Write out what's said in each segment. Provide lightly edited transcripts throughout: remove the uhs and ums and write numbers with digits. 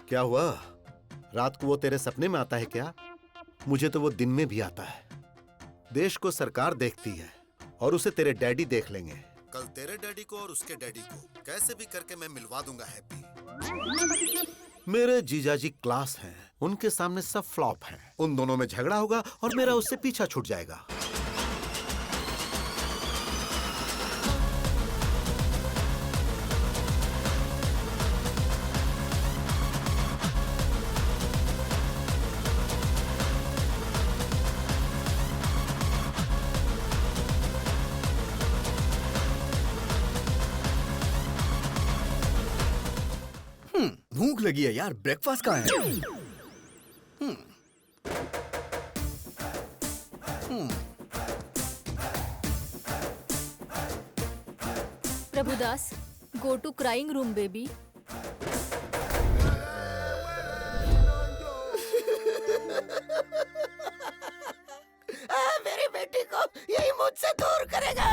क्या हुआ? रात को वो तेरे सपने में आता है क्या? मुझे तो वो दिन में भी आता है। देश को सरकार देखती है और उसे तेरे डैडी देख लेंगे। कल तेरे डैडी को और उसके डैडी को कैसे भी करके मैं मिलवा दूंगा हैप्पी। मेरे जीजाजी क्लास हैं, उनके सामने सब फ्लॉप हैं। उन दोनों में झगड़ा होगा और मेरा उससे पीछा छूट जाएगा। भूख लगी है यार, ब्रेकफास्ट कहाँ है? Prabhudas, go to crying room, baby. मेरी बेटी को यही मुझसे दूर करेगा।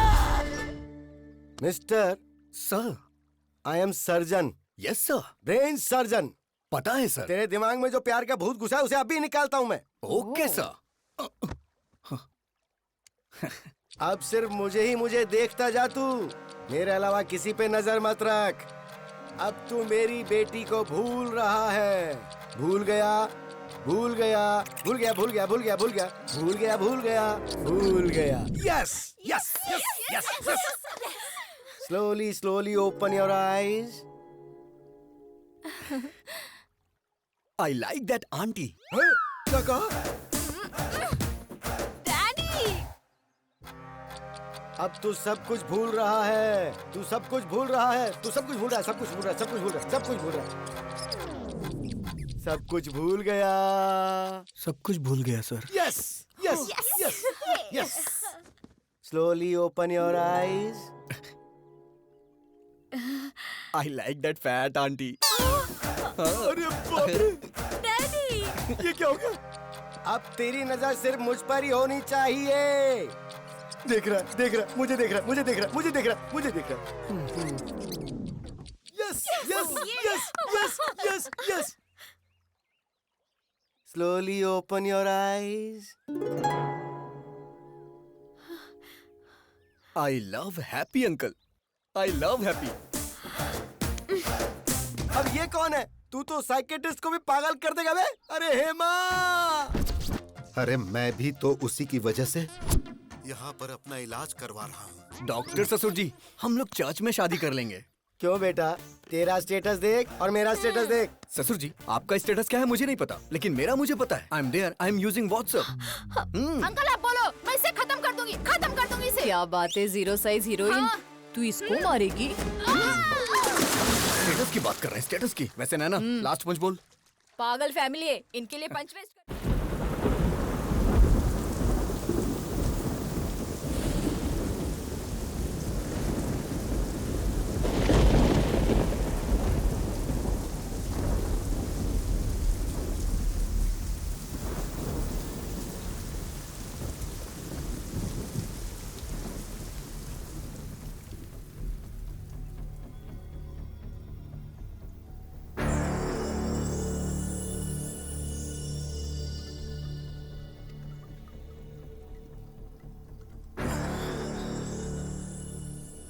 Mister, sir. I am surgeon. Yes sir. Brain surgeon. पता है सर। तेरे दिमाग में जो प्यार का भूत घुसा है उसे अभी निकालता हूँ मैं। Okay sir. अब सिर्फ मुझे देखता जा तू, मेरे अलावा किसी पे नजर मत रख। अब तू मेरी बेटी को भूल रहा है। भूल गया, भूल गया, भूल गया, भूल गया, भूल गया, भूल गया, भूल गया, भूल गया, भूल गया। Yes yes yes yes yes. Slowly slowly open your eyes. I like that aunty. क्या कहा? अब तू सब कुछ भूल रहा है। तू सब कुछ भूल रहा है। तू सब कुछ भूल रहा है। सब कुछ भूल रहा है। सब कुछ भूल रहा है। सब कुछ भूल रहा है। सब कुछ भूल गया। सब कुछ भूल गया sir. Yes yes yes yes. Slowly open your eyes. I like that fat aunty. अरे बाप रे, डैडी, ये क्या हो गया? अब तेरी नजर सिर्फ मुझ पर ही होनी चाहिए। देख रहा, देख रहा, मुझे देख रहा, मुझे देख रहा, मुझे देख रहा, मुझे देख रहा। Yes yes yes yes yes yes. Slowly open your eyes. I love happy uncle. I love happy. अब ये कौन है? तू तो साइकेट्रिस्ट को भी पागल कर देगा बे। अरे हेमा! अरे मैं भी तो उसी की वजह से यहाँ पर अपना इलाज करवा रहा हूँ। डॉक्टर ससुर जी, हम लोग चर्च में शादी कर लेंगे। क्यों बेटा? तेरा स्टेटस देख और मेरा स्टेटस देख। ससुर जी, आपका स्टेटस क्या है मुझे नहीं पता, लेकिन मेरा मुझे पता है। I am there, I am using WhatsApp. Uncle आप बोलो, मैं इसे खत्म कर दूंगी इसे। क्या बात है, जीरो साइज हीरोइन। तू इसको मारेगी? स्टेटस की बात कर रहे हैं, स्टेटस की। वैसे नैना, लास्ट पंच बोल। पागल फैमिली है, इनके लिए पंच वेस्ट कर।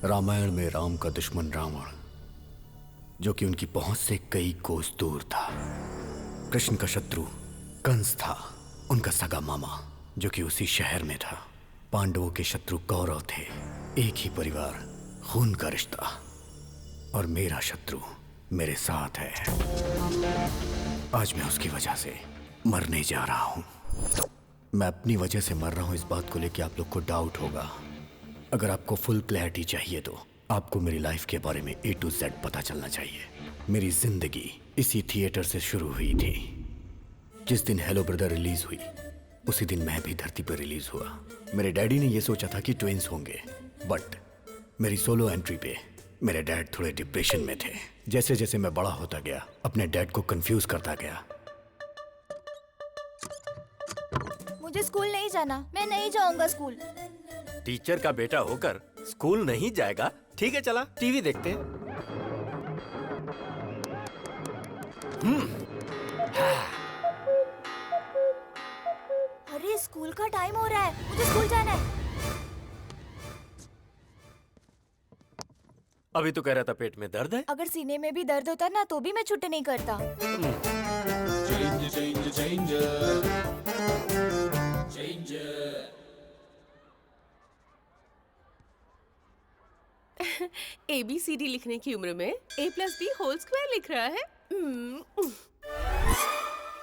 रामायण में राम का दुश्मन रावण, जो कि उनकी पहुंच से कई कोस दूर था। कृष्ण का शत्रु कंस था, उनका सगा मामा, जो कि उसी शहर में था। पांडवों के शत्रु कौरव थे, एक ही परिवार, खून का रिश्ता। और मेरा शत्रु मेरे साथ है। आज मैं उसकी वजह से मरने जा रहा हूं। मैं अपनी वजह से मर रहा हूं, इस बात को लेकर आप लोग को डाउट होगा। अगर आपको फुल क्लैरिटी चाहिए तो आपको मेरी लाइफ के बारे में A to Z पता चलना चाहिए। मेरी जिंदगी इसी थिएटर से शुरू हुई थी। जिस दिन हेलो ब्रदर रिलीज हुई, उसी दिन मैं भी धरती पर रिलीज हुआ। मेरे डैडी ने यह सोचा था कि ट्विंस होंगे, बट मेरी सोलो एंट्री पे मेरे डैड थोड़े डिप्रेशन में थे। जैसे जैसे मैं बड़ा होता गया, अपने डैड को कंफ्यूज करता गया। मुझे स्कूल नहीं जाना, मैं नहीं जाऊंगा स्कूल। टीचर का बेटा होकर स्कूल नहीं जाएगा? ठीक है, चला टीवी देखते हैं। टाइम हो रहा है, मुझे स्कूल जाना है। अभी तो कह रहा था पेट में दर्द है। अगर सीने में भी दर्द होता ना तो भी मैं छुट्टी नहीं करता। ABCD लिखने की उम्र में A+B² लिख रहा है।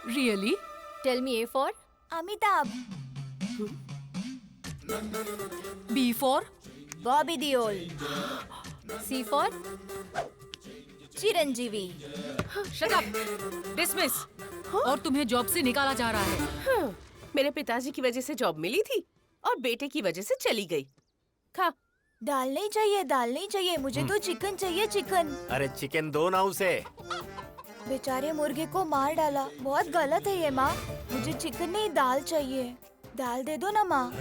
Really? Tell me, A for Amitabh, B for? Bobby Deol, C for Chiranjeevi. Shut up! Dismiss! और तुम्हें जॉब से निकाला जा रहा है। हाँ, मेरे पिताजी की वजह से जॉब मिली थी और बेटे की वजह से चली गई। खा। दाल नहीं चाहिए, दाल नहीं चाहिए, मुझे तो चिकन चाहिए, चिकन। अरे चिकन दो ना उसे। बेचारे मुर्गे को मार डाला, बहुत गलत है ये माँ। मुझे चिकन नहीं, दाल चाहिए। दाल दे दो ना माँ।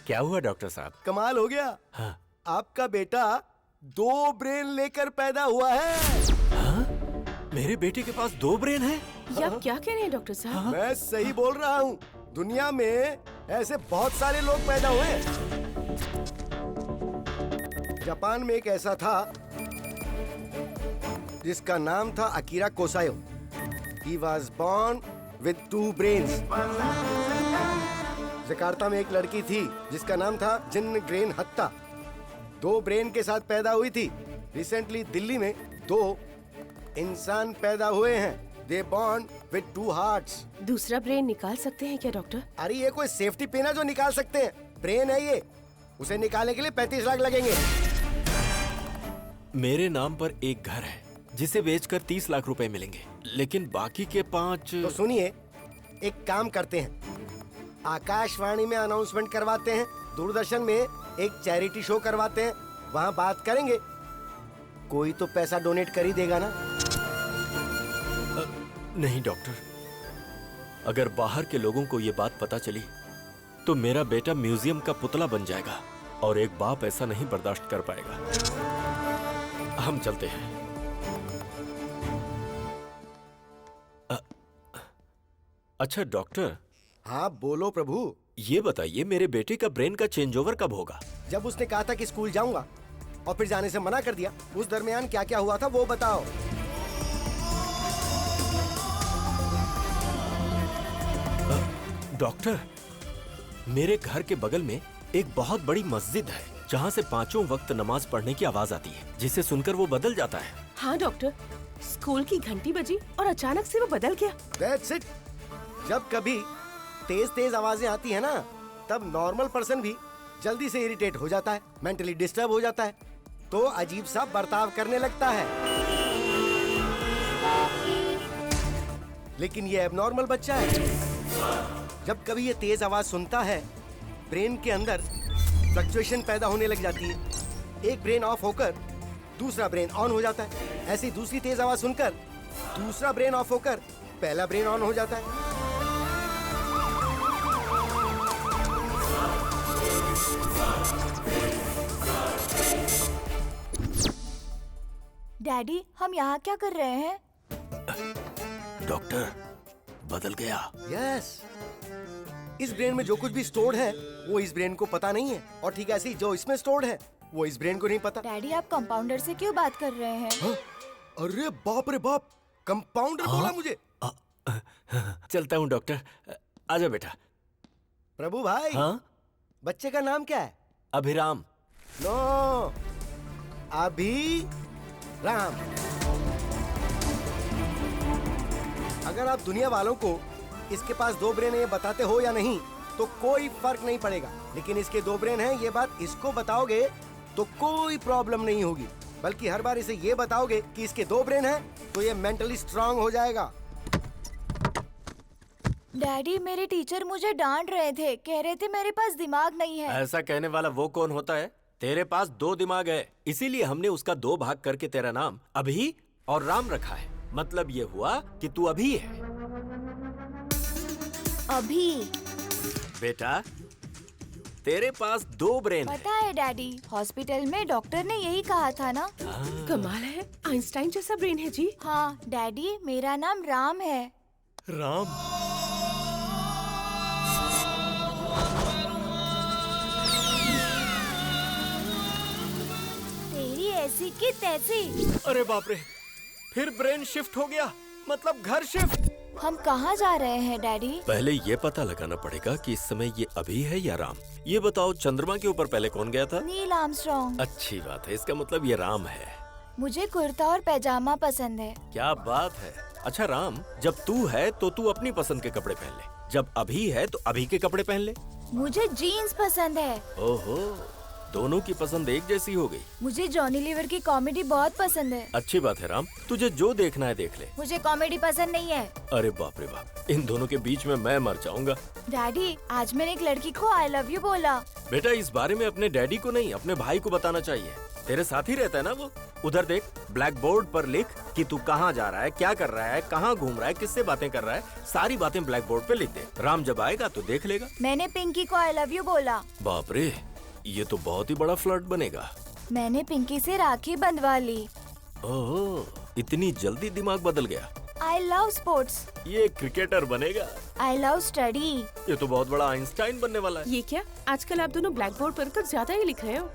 क्या हुआ डॉक्टर साहब? कमाल हो गया। हाँ। आपका बेटा 2 ब्रेन लेकर पैदा हुआ है। मेरे बेटे के पास 2 ब्रेन है? ये आप क्या कह रहे हैं डॉक्टर साहब? मैं सही बोल रहा हूँ। दुनिया में ऐसे बहुत सारे लोग पैदा हुए हैं। जापान में एक ऐसा था जिसका नाम था Akira Kosayo. He was born with 2 brains. Jakarta में एक लड़की थी जिसका नाम था जिन ग्रेन हत्ता। 2 ब्रेन के साथ पैदा हुई थी। रिसेंटली दिल्ली में 2 इंसान पैदा हुए हैं। They born with 2 hearts. दूसरा ब्रेन निकाल सकते हैं क्या डॉक्टर? अरे ये कोई सेफ्टी पिन है जो निकाल सकते हैं? ब्रेन है ये, उसे निकालने के लिए 35 लाख लगेंगे। मेरे नाम पर एक घर है जिसे बेचकर 30 लाख रुपए मिलेंगे, लेकिन बाकी के 5। तो सुनिए, एक काम करते हैं, आकाशवाणी में अनाउंसमेंट करवाते हैं, दूरदर्शन में एक चैरिटी शो करवाते हैं, वहाँ बात करेंगे। कोई तो पैसा डोनेट कर ही देगा ना। नहीं डॉक्टर, अगर बाहर के लोगों को ये बात पता चली तो मेरा बेटा म्यूजियम का पुतला बन जाएगा और एक बाप ऐसा नहीं बर्दाश्त कर पाएगा। हम चलते हैं। अच्छा डॉक्टर। हाँ बोलो प्रभु। ये बताइए, मेरे बेटे का ब्रेन का चेंज ओवर कब होगा? जब उसने कहा था कि स्कूल जाऊंगा और फिर जाने से मना कर दिया, उस दरमियान क्या क्या हुआ था वो बताओ। डॉक्टर, मेरे घर के बगल में एक बहुत बड़ी मस्जिद है जहाँ से 5 वक्त नमाज पढ़ने की आवाज आती है, जिसे सुनकर वो बदल जाता है। हाँ डॉक्टर, स्कूल की घंटी बजी और अचानक से वो बदल गया। That's it. जब कभी तेज तेज आवाजें आती है ना, तब नॉर्मल पर्सन भी जल्दी से इरिटेट हो जाता है, मेंटली डिस्टर्ब हो जाता है, तो अजीब सा बर्ताव करने लगता है। लेकिन ये एबनॉर्मल बच्चा है। जब कभी ये तेज आवाज सुनता है, ब्रेन के अंदर फ्लक्चुएशन पैदा होने लग जाती है। एक ब्रेन ऑफ होकर दूसरा ब्रेन ऑन हो जाता है। ऐसी दूसरी तेज आवाज सुनकर दूसरा ब्रेन ऑफ होकर पहला ब्रेन ऑन हो जाता है। डैडी, हम यहाँ क्या कर रहे हैं? डॉक्टर, बदल गया। यस, इस ब्रेन में जो कुछ भी स्टोर्ड है वो इस ब्रेन को पता नहीं है, और ठीक ऐसे ही जो इसमें स्टोर्ड है वो इस ब्रेन को नहीं पता। डैडी, आप कंपाउंडर से क्यों बात कर रहे हैं? हाँ? अरे बाप रे बाप, कंपाउंडर बोला मुझे। चलता हूँ डॉक्टर, आजा बेटा। प्रभु भाई। हाँ? बच्चे का नाम क्या है? अभिराम। नो, अभी राम। अगर आप दुनिया वालों को इसके पास 2 ब्रेन है ये बताते हो या नहीं तो कोई फर्क नहीं पड़ेगा, लेकिन इसके 2 ब्रेन हैं ये बात इसको बताओगे तो कोई प्रॉब्लम नहीं होगी, बल्कि हर बार इसे ये बताओगे कि इसके 2 ब्रेन हैं तो ये मेंटली स्ट्रांग हो जाएगा। डैडी, मेरे टीचर मुझे डांट रहे थे, कह रहे थे मेरे पास दिमाग नहीं है। ऐसा कहने वाला वो कौन होता है? तेरे पास 2 दिमाग है, इसीलिए हमने उसका 2 भाग करके तेरा नाम अभी और राम रखा है। मतलब ये हुआ कि तू अभी है। अभी। बेटा, तेरे पास 2 ब्रेन है। पता है डैडी, हॉस्पिटल में डॉक्टर ने यही कहा था ना। कमाल है, आइंस्टाइन जैसा ब्रेन है जी। हाँ डैडी, मेरा नाम राम है। राम? तेरी ऐसी की तैसी। अरे बाप रे, फिर ब्रेन शिफ्ट हो गया, मतलब घर शिफ्ट। हम कहाँ जा रहे हैं डैडी? पहले ये पता लगाना पड़ेगा कि इस समय ये अभी है या राम। ये बताओ, चंद्रमा के ऊपर पहले कौन गया था? Neil Armstrong. अच्छी बात है, इसका मतलब ये राम है। मुझे कुर्ता और पैजामा पसंद है। क्या बात है। अच्छा राम, जब तू है तो तू अपनी पसंद के कपड़े पहन ले, जब अभी है तो अभी के कपड़े पहन ले। मुझे जीन्स पसंद है। ओहो, दोनों की पसंद एक जैसी हो गई। मुझे जॉनी लीवर की कॉमेडी बहुत पसंद है। अच्छी बात है राम, तुझे जो देखना है देख ले। मुझे कॉमेडी पसंद नहीं है। अरे बाप रे बाप, इन दोनों के बीच में मैं मर जाऊंगा। डैडी, आज मैंने एक लड़की को आई लव यू बोला। बेटा, इस बारे में अपने डैडी को नहीं, अपने भाई को बताना चाहिए। तेरे साथ ही रहता है ना वो। उधर देख, ब्लैक बोर्ड पर लिख कि तू कहाँ जा रहा है, क्या कर रहा है, कहाँ घूम रहा है, किससे बातें कर रहा है, सारी बातें ब्लैक बोर्ड पे लिख दे। राम जब आएगा तो देख लेगा। मैंने पिंकी को आई लव यू बोला। बाप रे, ये तो बहुत ही बड़ा फ्लर्ट बनेगा। मैंने पिंकी से राखी बंधवा ली। ओह, इतनी जल्दी दिमाग बदल गया। I love sports. ये क्रिकेटर बनेगा। I love study. ये तो बहुत बड़ा आइंस्टाइन बनने वाला है। ये क्या, आजकल आप दोनों ब्लैक बोर्ड पर ज्यादा ही लिख रहे हो।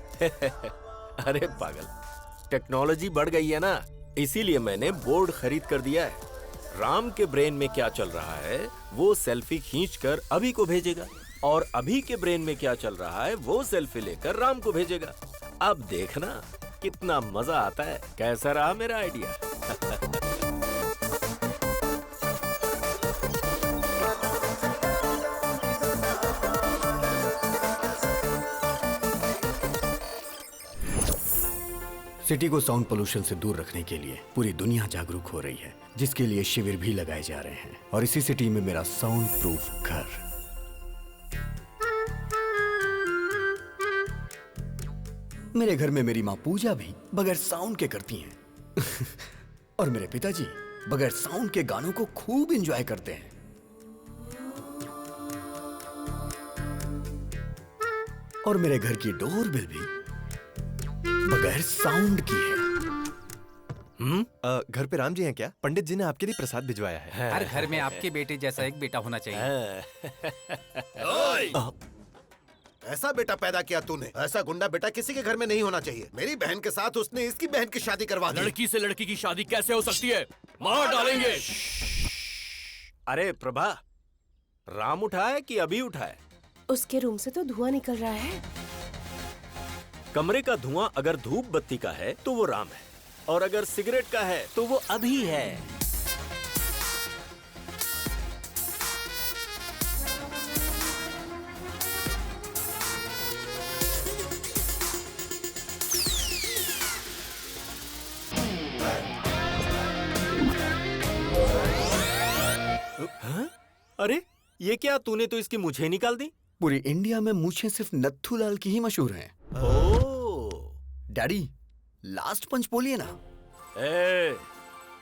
अरे पागल, टेक्नोलॉजी बढ़ गई है ना, इसीलिए मैंने बोर्ड खरीद कर दिया है। राम के ब्रेन में क्या चल रहा है वो सेल्फी खींचकर अभी को भेजेगा, और अभी के ब्रेन में क्या चल रहा है वो सेल्फी लेकर राम को भेजेगा। अब देखना कितना मजा आता है। कैसा रहा मेरा आइडिया? सिटी को साउंड पोल्यूशन से दूर रखने के लिए पूरी दुनिया जागरूक हो रही है, जिसके लिए शिविर भी लगाए जा रहे हैं। और इसी सिटी में मेरा साउंड प्रूफ घर। मेरे घर में मेरी माँ पूजा भी बगैर साउंड के करती हैं। और मेरे पिताजी बगैर साउंड के गानों को खूब एंजॉय करते हैं। और मेरे घर की डोरबेल भी बगैर साउंड की है। घर पे राम जी हैं क्या? पंडित जी ने आपके लिए प्रसाद भिजवाया है। हर घर में आपके बेटे जैसा एक बेटा होना चाहिए। ऐसा बेटा पैदा किया तूने, ऐसा गुंडा बेटा किसी के घर में नहीं होना चाहिए। मेरी बहन के साथ उसने इसकी बहन की शादी करवा दी। लड़की से लड़की की शादी कैसे हो सकती है? मार डालेंगे। अरे प्रभा, राम उठा है कि अभी उठा है? उसके रूम से तो धुआं निकल रहा है। कमरे का धुआं अगर धूप बत्ती का है तो वो राम है, और अगर सिगरेट का है तो वो अभी है। हाँ? अरे ये क्या, तूने तो इसकी मूछें निकाल दी। पूरी इंडिया में मूछें सिर्फ नत्थूलाल की ही मशहूर हैं। डैडी, लास्ट पंच बोलिए ना।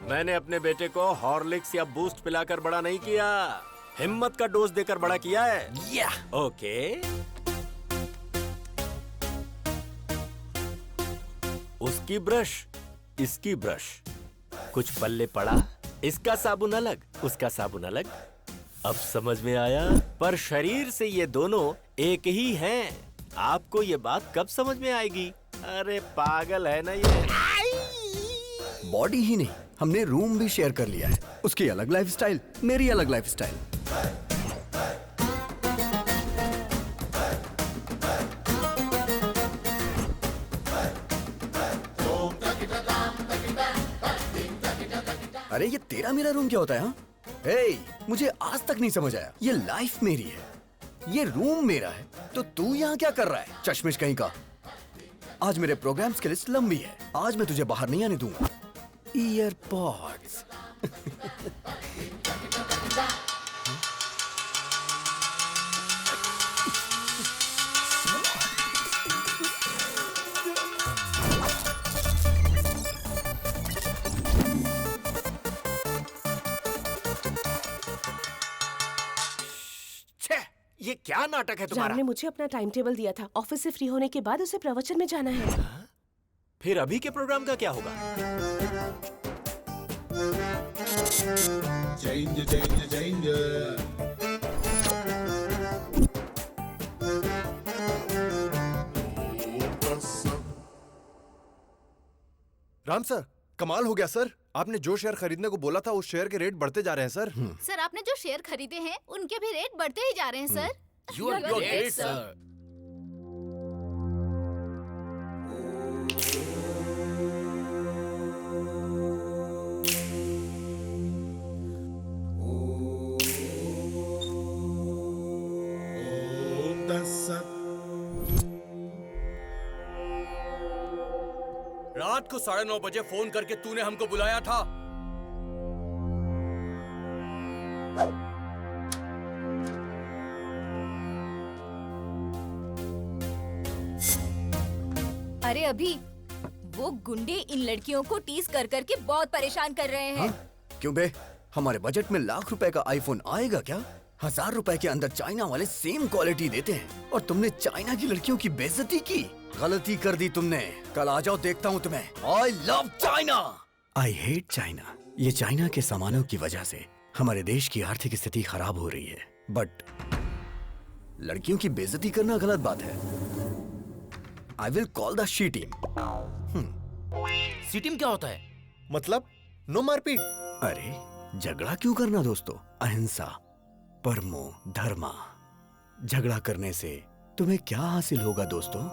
मैंने अपने बेटे को हॉर्लिक्स या बूस्ट पिलाकर बड़ा नहीं किया, हिम्मत का डोज देकर बड़ा किया है। ओके। उसकी ब्रश, इसकी ब्रश, कुछ पल्ले पड़ा, इसका साबुन अलग, उसका साबुन अलग। अब समझ में आया, पर शरीर से ये दोनों एक ही हैं। आपको ये बात कब समझ में आएगी? अरे पागल है ना ये। बॉडी ही नहीं, हमने रूम भी शेयर कर लिया है। उसकी अलग लाइफस्टाइल, मेरी अलग लाइफस्टाइल। अरे ये तेरा मेरा रूम क्या होता है? हाँ, मुझे आज तक नहीं समझ आया। ये लाइफ मेरी है, ये रूम मेरा है, तो तू यहाँ क्या कर रहा है? चश्मिश कहीं का। आज मेरे प्रोग्राम्स की लिस्ट लंबी है, आज मैं तुझे बाहर नहीं आने दूंगा। ईयरपॉड्स। क्या नाटक है तुम्हारा? राम ने मुझे अपना टाइम टेबल दिया था। ऑफिस से फ्री होने के बाद उसे प्रवचन में जाना है। फिर अभी के प्रोग्राम का क्या होगा? राम सर, कमाल हो गया सर। आपने जो शेयर खरीदने को बोला था उस शेयर के रेट बढ़ते जा रहे हैं सर। सर आपने जो शेयर खरीदे हैं उनके भी रेट बढ़ते ही जा रहे हैं sir. You are great, sir. रात को 9:30 बजे फोन करके तूने हमको बुलाया था। अरे अभी वो गुंडे इन लड़कियों को टीज कर करके बहुत परेशान कर रहे हैं। क्यों बे? हमारे बजट में लाख रुपए का आईफोन आएगा क्या? 1000 रुपए के अंदर चाइना वाले सेम क्वालिटी देते हैं और तुमने चाइना की लड़कियों की बेइज्जती की। गलती कर दी तुमने। कल आ जाओ, देखता हूँ तुम्हें। I love China. I hate China. ये चाइना के सामानों की वजह से हमारे देश की आर्थिक स्थिति खराब हो रही है, बट लड़कियों की बेइज्जती करना गलत बात है। I will call the she team. C team क्या होता है? मतलब नो मारपीट। अरे झगड़ा क्यों करना दोस्तों? अहिंसा, परमो धर्मा। झगड़ा करने से तुम्हें क्या हासिल होगा दोस्तों?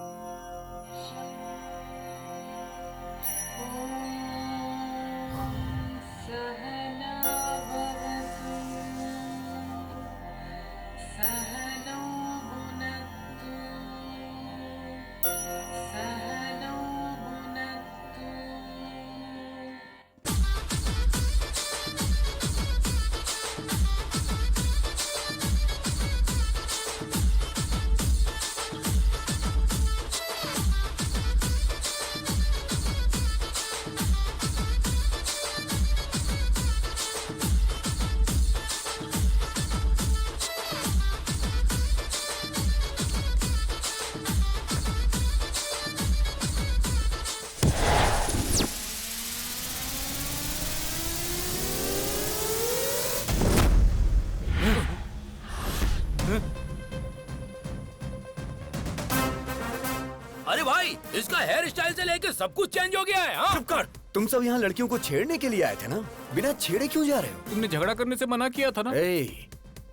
अरे भाई, इसका हेयर स्टाइल से लेके सब कुछ चेंज हो गया है। हाँ? चुप कर। तुम सब यहाँ लड़कियों को छेड़ने के लिए आए थे ना? बिना छेड़े क्यों जा रहे हो? तुमने झगड़ा करने से मना किया था ना?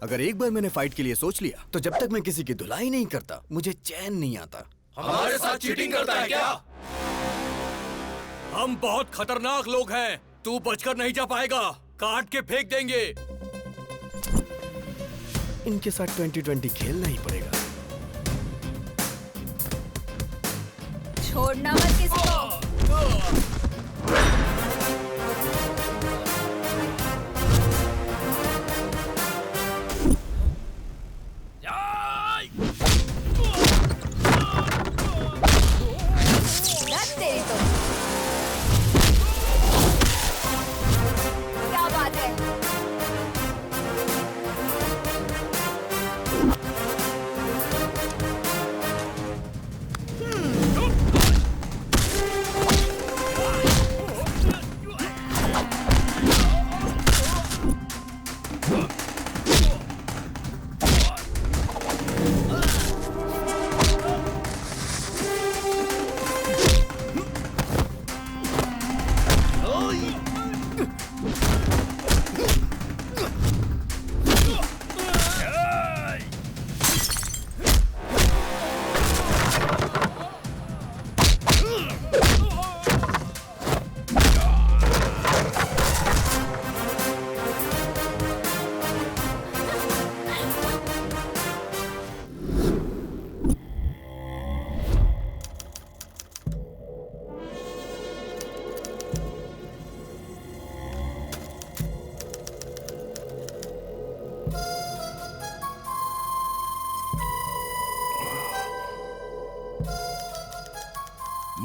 अगर एक बार मैंने फाइट के लिए सोच लिया तो जब तक मैं किसी की धुलाई नहीं करता मुझे चैन नहीं आता। हमारे साथ चीटिंग करता है क्या? हम बहुत खतरनाक लोग हैं। तू बचकर नहीं जा पाएगा। काट के फेंक देंगे। इनके साथ 2020 खेलना ही पड़ेगा। छोड़ना मत किसी को। तेरी तो क्या बात है?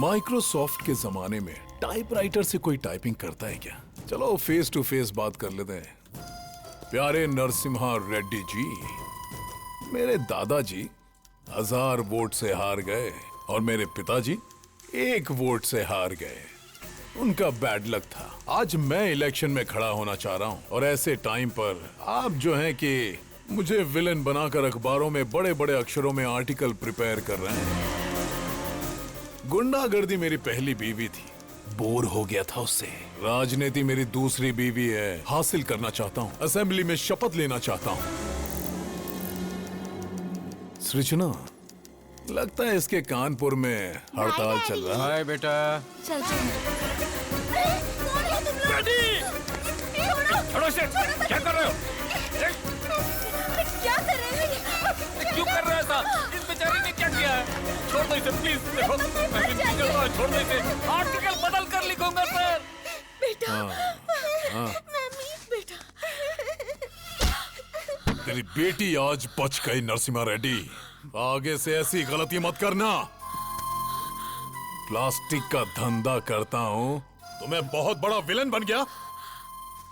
माइक्रोसॉफ्ट के जमाने में टाइपराइटर से कोई टाइपिंग करता है क्या? चलो फेस टू फेस बात कर लेते हैं। प्यारे नरसिम्हा रेड्डी जी, मेरे दादाजी 1000 वोट से हार गए और मेरे पिताजी 1 वोट से हार गए। उनका बैड लक था। आज मैं इलेक्शन में खड़ा होना चाह रहा हूँ और ऐसे टाइम पर आप जो हैं कि मुझे विलन बनाकर अखबारों में बड़े बड़े अक्षरों में आर्टिकल प्रिपेयर कर रहे हैं। गुंडागर्दी मेरी पहली बीवी थी, बोर हो गया था उससे। राजनीति मेरी दूसरी बीवी है, हासिल करना चाहता हूँ। असेंबली में शपथ लेना चाहता हूँ। सृजना, लगता है इसके कानपुर में हड़ताल चल रहा है। हाय बेटा। चलते हैं। छोड़ो इसे, क्या कर रहे हो? क्या कर रहे हैं? क्यों कर रहा है ऐसा? इस बेचारे ने क्या किया है? छोड़ दो इसे प्लीज। देखो मैं विनती करता हूं, छोड़ दो इसे। आर्टिकल बदल कर लिखूंगा सर। बेटा, हाँ। मम्मी, बेटा। तेरी बेटी आज बच गई नरसिम्हा रेड्डी। आगे से ऐसी गलती मत करना। प्लास्टिक का धंधा करता हूँ तो मैं बहुत बड़ा विलन बन गया।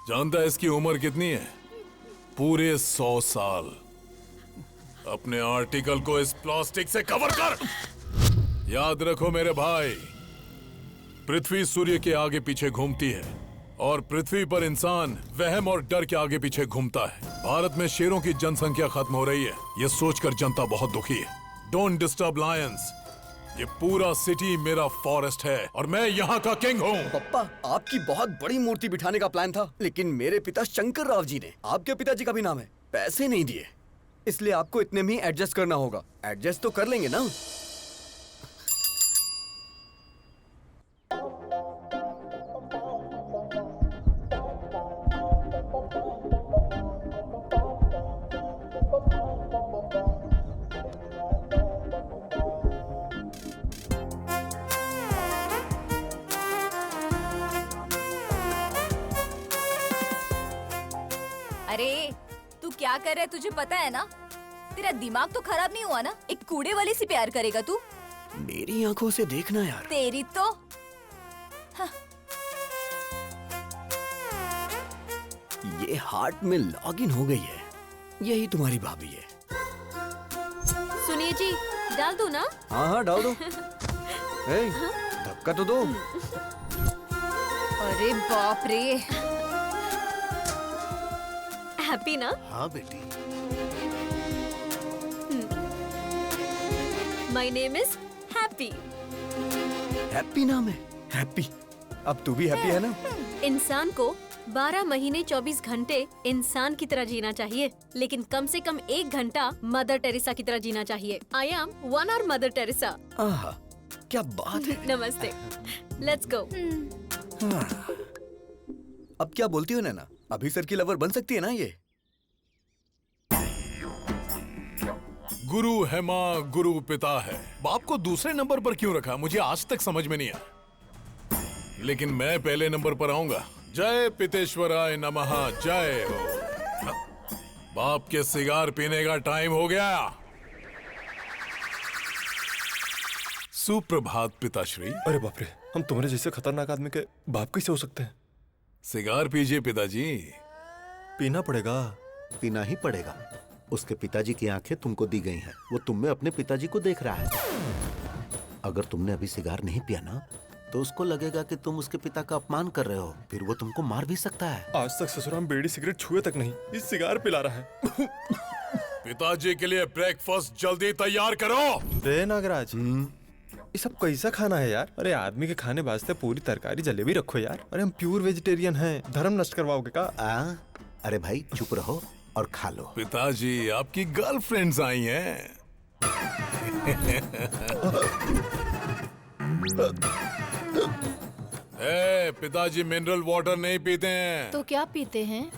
जानता है इसकी उम्र कितनी है? पूरे 100 साल। अपने आर्टिकल को इस प्लास्टिक से कवर कर। याद रखो मेरे भाई, पृथ्वी सूर्य के आगे पीछे घूमती है और पृथ्वी पर इंसान वहम और डर के आगे पीछे घूमता है। भारत में शेरों की जनसंख्या खत्म हो रही है, ये सोचकर जनता बहुत दुखी है। Don't disturb Lions. ये पूरा सिटी मेरा फॉरेस्ट है और मैं यहाँ का किंग हूँ। पप्पा, आपकी बहुत बड़ी मूर्ति बिठाने का प्लान था, लेकिन मेरे पिता शंकर राव जी ने, आपके पिताजी का भी नाम है, पैसे नहीं दिए। इसलिए आपको इतने में ही एडजस्ट करना होगा। एडजस्ट तो कर लेंगे ना? अरे तू क्या कर रहा है, तुझे पता है ना? तेरा दिमाग तो खराब नहीं हुआ ना? एक कूड़े वाले से प्यार करेगा तू? मेरी आंखों से देखना यार। तेरी तो ये हार्ट में लॉगिन हो गई है। यही तुम्हारी भाभी है। सुनिए जी, डाल दो ना? हाँ हाँ डाल दो। ए, धक्का तो दो। अरे बाप रे। हैप्पी ना? हाँ बेटी। My name is happy. Happy नाम है? हैप्पी। अब तू भी हैप्पी है ना? इंसान को 12 महीने 24 घंटे इंसान की तरह जीना चाहिए, लेकिन कम से कम 1 घंटा मदर टेरेसा की तरह जीना चाहिए। आई एम 1 hour मदर टेरेसा। आहा, क्या बात है। नमस्ते। Let's go. अब क्या बोलती हो नैना? अभी सर की लवर बन सकती है ना ये? गुरु है माँ, गुरु पिता है। बाप को दूसरे नंबर पर क्यों रखा, मुझे आज तक समझ में नहीं आया। लेकिन मैं पहले नंबर पर आऊंगा। जय पितेश्वराय नमः, जय हो। बाप के सिगार पीने का टाइम हो गया। सुप्रभात पिताश्री। अरे बाप रे, हम तुम्हारे जैसे खतरनाक आदमी के बाप कैसे हो सकते हैं? सिगार पीजिए पिताजी। पीना पड़ेगा। पीना ही पड़ेगा। उसके पिताजी की आंखें तुमको दी गई हैं। वो तुम में अपने पिताजी को देख रहा है। अगर तुमने अभी सिगार नहीं पिया ना, तो उसको लगेगा कि तुम उसके पिता का अपमान कर रहे हो। फिर वो तुमको मार भी सकता है। आज तक ससुराल में बीड़ी सिगरेट छुए तक नहीं, इस सिगार पिला रहा है। पिताजी के लिए ब्रेकफास्ट जल्दी तैयार करो। दे नागराज, ये सब कैसा खाना है यार? अरे आदमी के खाने वास्ते पूरी तरकारी जलेबी रखो यार। अरे हम प्योर वेजिटेरियन हैं, धर्म नष्ट करवाओगे का? अरे भाई चुप रहो और खा लो। पिताजी, आपकी गर्लफ्रेंड्स आई हैं। पिताजी मिनरल वाटर नहीं पीते हैं। तो क्या पीते हैं?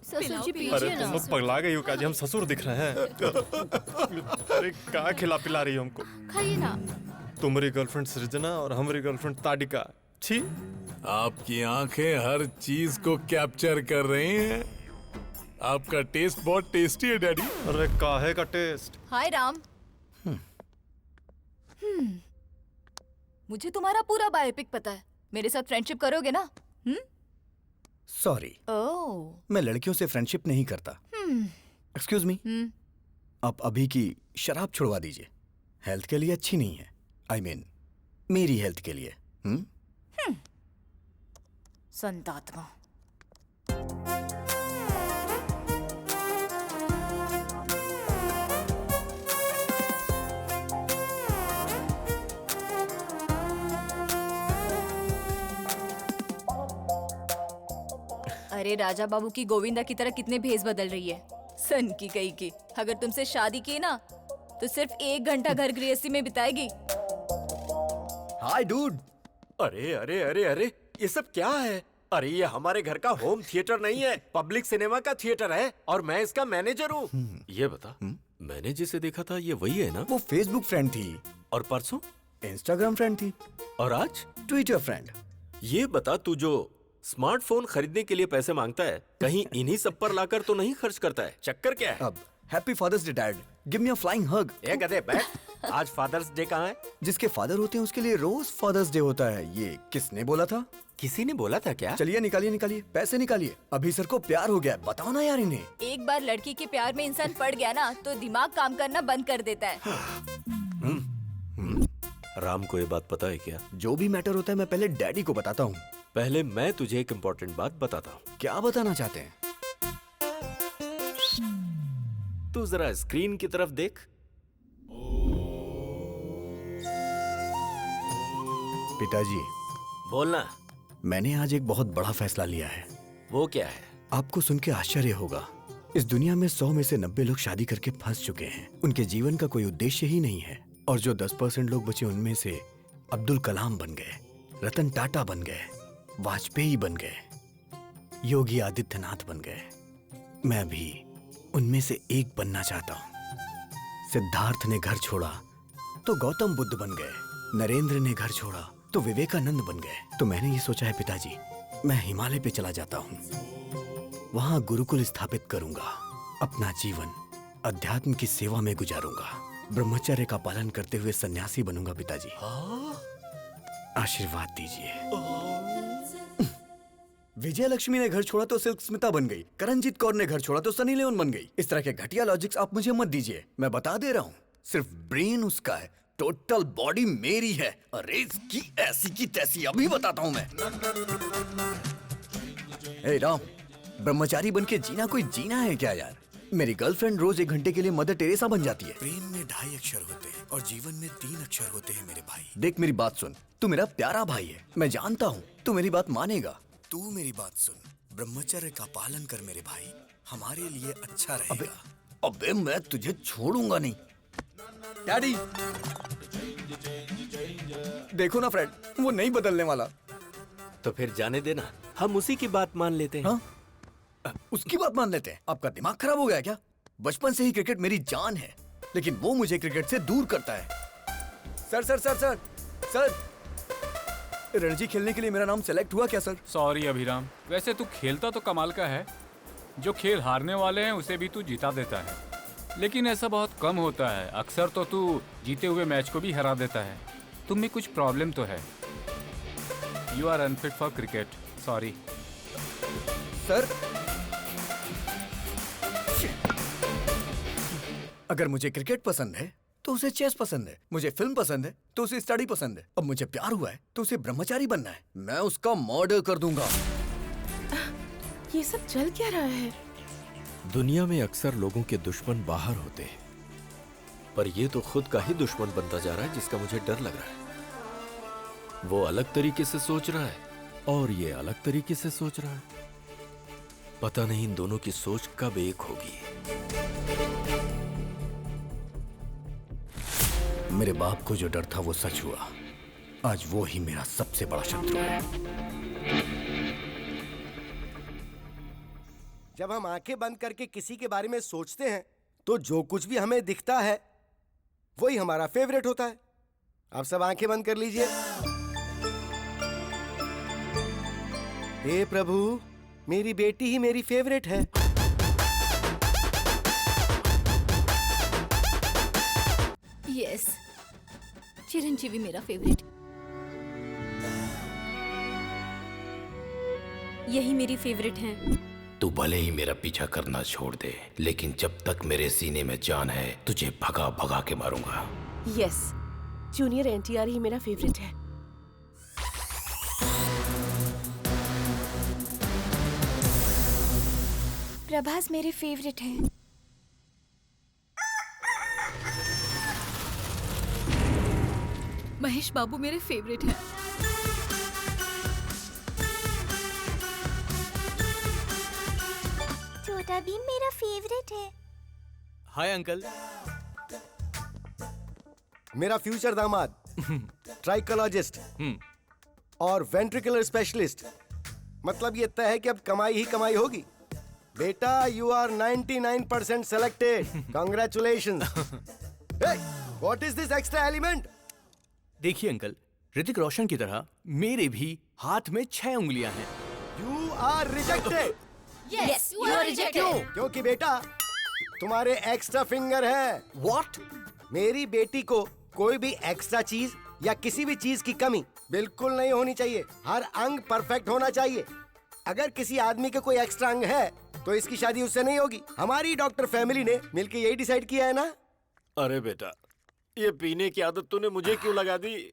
ससुर जी अरे पीजिए तुम ना। लोग पगला गई हो का जी? हम ससुर दिख रहे हैं। अरे क्या खिला पिला रही हो हमको? खाइए ना। तुम्हारी गर्लफ्रेंड सृजना और हमारी गर्लफ्रेंड ताडिका। छी। आपकी आंखें हर चीज को कैप्चर कर रही हैं। आपका टेस्ट बहुत टेस्टी है डैडी। अरे काहे का टेस्ट? हाय राम। मुझे तुम्हारा पूरा बायोपिक पता है। मेरे साथ फ्रेंडशिप करोगे ना? सॉरी, ओह मैं लड़कियों से फ्रेंडशिप नहीं करता। एक्सक्यूज मी, आप अभी की शराब छुड़वा दीजिए। हेल्थ के लिए अच्छी नहीं है। आई मीन मेरी हेल्थ के लिए। संतात्मा। अरे राजा बाबू की गोविंदा की तरह कितने भेस बदल रही है। सन की गई की। अगर तुमसे शादी की ना तो सिर्फ 1 घंटा घर गृहस्थी में बिताएगी। हाय डूड। अरे अरे अरे अरे, ये सब क्या है? अरे ये हमारे घर का होम थिएटर नहीं है, पब्लिक सिनेमा का थिएटर है और मैं इसका मैनेजर हूँ। ये बता, मैंने जिसे देखा था ये वही है ना? वो फेसबुक फ्रेंड थी। और परसों इंस्टाग्राम फ्रेंड थी। और आज ट्विटर फ्रेंड। ये बता, तू जो स्मार्टफोन खरीदने के लिए पैसे मांगता है, कहीं इन्हीं सब पर लाकर तो नहीं खर्च करता है? चक्कर क्या है? अब happy fathers day dad, give me a flying hug. ए गधे बैठ। आज फादर्स डे कहाँ है? जिसके फादर होते हैं उसके लिए रोज फादर्स डे होता है। ये किसने बोला था? किसी ने बोला था क्या? चलिए निकालिए निकालिए, पैसे निकालिए। अभी सर को प्यार हो गया, बताओ ना यार इन्हें। एक बार लड़की के प्यार में इंसान पड़ गया ना तो दिमाग काम करना बंद कर देता है। राम को ये बात पता है क्या? जो भी मैटर होता है मैं पहले डैडी को बताता हूँ। पहले मैं तुझे एक इम्पोर्टेंट बात बताता हूँ। क्या बताना चाहते हैं? तू जरा स्क्रीन की तरफ देख। पिताजी, बोलना। मैंने आज एक बहुत बड़ा फैसला लिया है। वो क्या है? आपको सुन के आश्चर्य होगा। इस दुनिया में 100 में से 90 लोग शादी करके फंस चुके हैं। उनके जीवन का कोई उद्देश्य ही नहीं है। और जो 10% लोग बचे उनमें से अब्दुल कलाम बन गए, रतन टाटा बन गए, वाजपेयी बन गए, योगी आदित्यनाथ बन गए। मैं भी उनमें से एक बनना चाहता हूँ। सिद्धार्थ ने घर छोड़ा तो गौतम बुद्ध बन गए, नरेंद्र ने घर छोड़ा तो विवेकानंद बन गए। तो मैंने ये सोचा है पिताजी, मैं हिमालय पे चला जाता हूँ, वहां गुरुकुल स्थापित करूंगा, अपना जीवन अध्यात्म की सेवा में गुजारूंगा, ब्रह्मचर्य का पालन करते हुए सन्यासी बनूंगा। पिताजी आशीर्वाद दीजिए। विजय लक्ष्मी ने घर छोड़ा तो सिल्क स्मिता बन गई, करणजीत कौर ने घर छोड़ा तो सनी लियोन बन गई। इस तरह के घटिया लॉजिक्स आप मुझे मत दीजिए। मैं बता दे रहा हूँ, सिर्फ ब्रेन उसका है, टोटल बॉडी मेरी है। अरे इसकी ऐसी की तैसी अभी बताता हूँ मैं। ए राम, ब्रह्मचारी बन के जीना कोई जीना है क्या यार? मेरी गर्लफ्रेंड रोज 1 घंटे के लिए मदर टेरेसा बन जाती है। प्रेम में 2.5 अक्षर होते हैं और जीवन में 3 अक्षर होते हैं मेरे भाई। देख मेरी बात सुन, तू मेरा प्यारा भाई है, मैं जानता हूँ तू मेरी बात मानेगा। तू मेरी बात सुन, ब्रह्मचर्य का पालन कर मेरे भाई, हमारे लिए अच्छा रहेगा। अबे मैं तुझे छोड़ूंगा नहीं। डैडी देखो ना फ्रेंड, वो नहीं बदलने वाला। तो फिर जाने देना, हम उसी की बात मान लेते हैं। हाँ? उसकी बात मान लेते हैं? आपका दिमाग खराब हो गया क्या? बचपन से ही क्रिकेट मेरी जान है, लेकिन वो मुझे क्रिकेट से दूर करता है। Sir sir sir sir sir, Ranji खेलने के लिए मेरा नाम सेलेक्ट हुआ क्या सर? सॉरी अभिराम, वैसे तू खेलता तो कमाल का है। जो खेल हारने वाले हैं उसे भी तू जीता देता है, लेकिन ऐसा बहुत कम होता है। अक्सर तो तू जीते हुए मैच को भी हरा देता है। तुम में कुछ प्रॉब्लम तो है। You are unfit for cricket, sorry. Sir अगर मुझे क्रिकेट पसंद है तो उसे चेस पसंद है, मुझे फिल्म पसंद है तो उसे स्टडी पसंद है, अब मुझे प्यार हुआ है तो उसे ब्रह्मचारी बनना है। मैं उसका मर्डर कर दूंगा। ये सब चल क्या रहा है? दुनिया में अक्सर लोगों के दुश्मन बाहर होते हैं, पर ये तो खुद का ही दुश्मन बनता जा रहा है, जिसका मुझे डर लग रहा है। वो अलग तरीके से सोच रहा है और ये अलग तरीके से सोच रहा है। पता नहीं इन दोनों की सोच कब एक होगी। मेरे बाप को जो डर था वो सच हुआ। आज वो ही मेरा सबसे बड़ा शत्रु है। जब हम आंखें बंद करके किसी के बारे में सोचते हैं तो जो कुछ भी हमें दिखता है वही हमारा फेवरेट होता है। आप सब आंखें बंद कर लीजिए। हे प्रभु, मेरी बेटी ही मेरी फेवरेट है। यस, चिरंजीवी मेरा फेवरेट। यही मेरी फेवरेट हैं। तू भले ही मेरा पीछा करना छोड़ दे, लेकिन जब तक मेरे सीने में जान है तुझे भगा भगा के मारूंगा। यस, जूनियर एनटीआर ही मेरा फेवरेट है। प्रभास मेरे फेवरेट हैं। महेश बाबू मेरे फेवरेट हैं। छोटा भीम मेरा फेवरेट है। Hi uncle. मेरा फ्यूचर दामाद ट्राइकोलॉजिस्ट और वेंट्रिकुलर स्पेशलिस्ट। मतलब ये तय है कि अब कमाई ही कमाई होगी। बेटा you are 99% selected. Congratulations. What is this extra element? देखिए अंकल, ऋतिक रोशन की तरह मेरे भी हाथ में 6 उंगलियां हैं। You are rejected. Yes, you are rejected. क्यों? क्योंकि बेटा तुम्हारे एक्स्ट्रा फिंगर है। व्हाट? मेरी बेटी को कोई भी एक्स्ट्रा चीज या किसी भी चीज की कमी बिल्कुल नहीं होनी चाहिए। हर अंग परफेक्ट होना चाहिए। अगर किसी आदमी के कोई एक्स्ट्रा अंग है तो इसकी शादी उससे नहीं होगी। हमारी डॉक्टर फैमिली ने मिलकर यही डिसाइड किया है ना। अरे बेटा, ये पीने की आदत तूने मुझे क्यों लगा दी?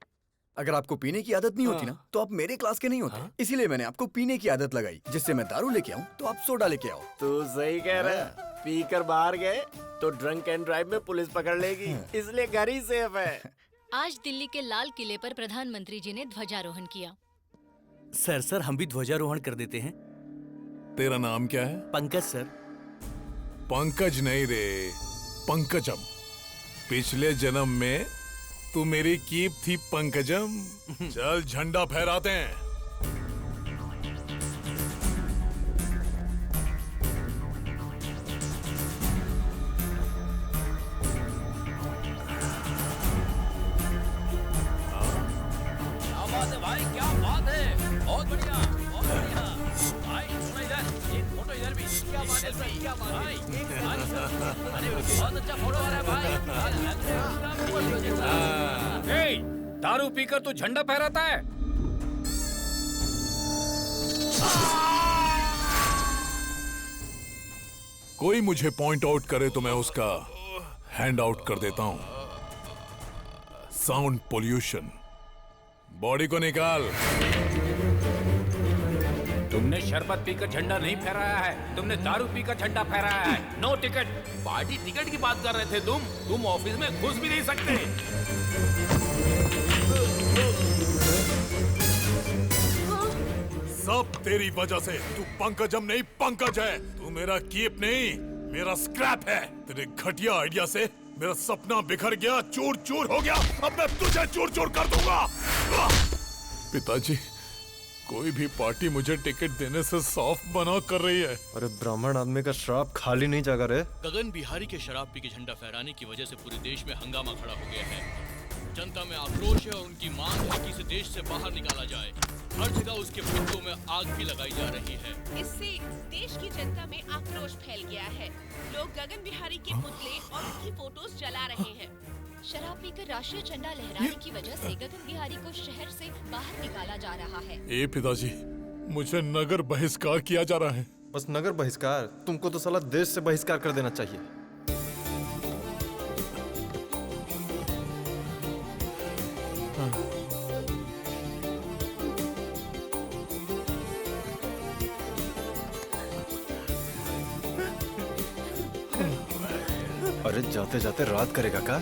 अगर आपको पीने की आदत नहीं होती ना तो आप मेरे क्लास के नहीं होते। इसीलिए मैंने आपको पीने की आदत लगाई, जिससे मैं दारू लेके आऊं तो आप सोडा लेके आओ। तू सही कह रहा है। पी कर बाहर गए तो ड्रंक एंड ड्राइव में पुलिस पकड़ लेगी, इसलिए घर ही सेफ है। आज दिल्ली के लाल किले पर प्रधानमंत्री जी ने ध्वजारोहण किया। सर हम भी ध्वजारोहण कर देते हैं। तेरा नाम क्या है? पंकज सर। पंकज नहीं रे, पंकजम। पिछले जन्म में तू मेरी कीप थी पंकजम। चल झंडा फहराते हैं। भाई क्या बात है, बहुत बढ़िया, बहुत बढ़िया। भाई सुना इधर, एक फोटो इधर भी। क्या बात है सर, क्या बात है। अरे बहुत अच्छा फोटो आ रहा है भाई। दारू पीकर तू झंडा फहराता है? कोई मुझे पॉइंट आउट करे तो मैं उसका हैंड आउट कर देता हूं। Sound pollution. बॉडी को निकाल। तुमने शरबत पीकर झंडा नहीं फहराया है, तुमने दारू पीकर झंडा फहराया है। No ticket. पार्टी टिकट की बात कर रहे थे तुम ऑफिस में घुस भी नहीं सकते। सब तेरी वजह से। तू पंकजम नहीं पंकज है। तू मेरा कीप नहीं, मेरा स्क्रैप है। तेरे घटिया आइडिया से मेरा सपना बिखर गया, चूर चूर हो गया। अब मैं तुझे चूर चूर कर दूंगा। पिताजी, कोई भी पार्टी मुझे टिकट देने से साफ मना कर रही है। अरे ब्राह्मण आदमी का श्राप खाली नहीं जागा रे। गगन बिहारी के शराब पी के झंडा फहराने की वजह से पूरे देश में हंगामा खड़ा हो गया है। जनता में आक्रोश है और उनकी मांग है कि इसे देश से बाहर निकाला जाए। हर जगह उसके पुतलों में आग भी लगाई जा रही है। इससे देश की जनता में आक्रोश फैल गया है। लोग गगन बिहारी के पुतले और उनकी फोटोज जला रहे हैं। शराब पीकर राष्ट्रीय झंडा लहराने की वजह से गगन बिहारी को शहर से बाहर निकाला जा रहा है। ए पिताजी, मुझे नगर बहिष्कार किया जा रहा है। बस नगर बहिष्कार? तुमको तो साला देश से बहिष्कार कर देना चाहिए। अरे जाते जाते रात करेगा का?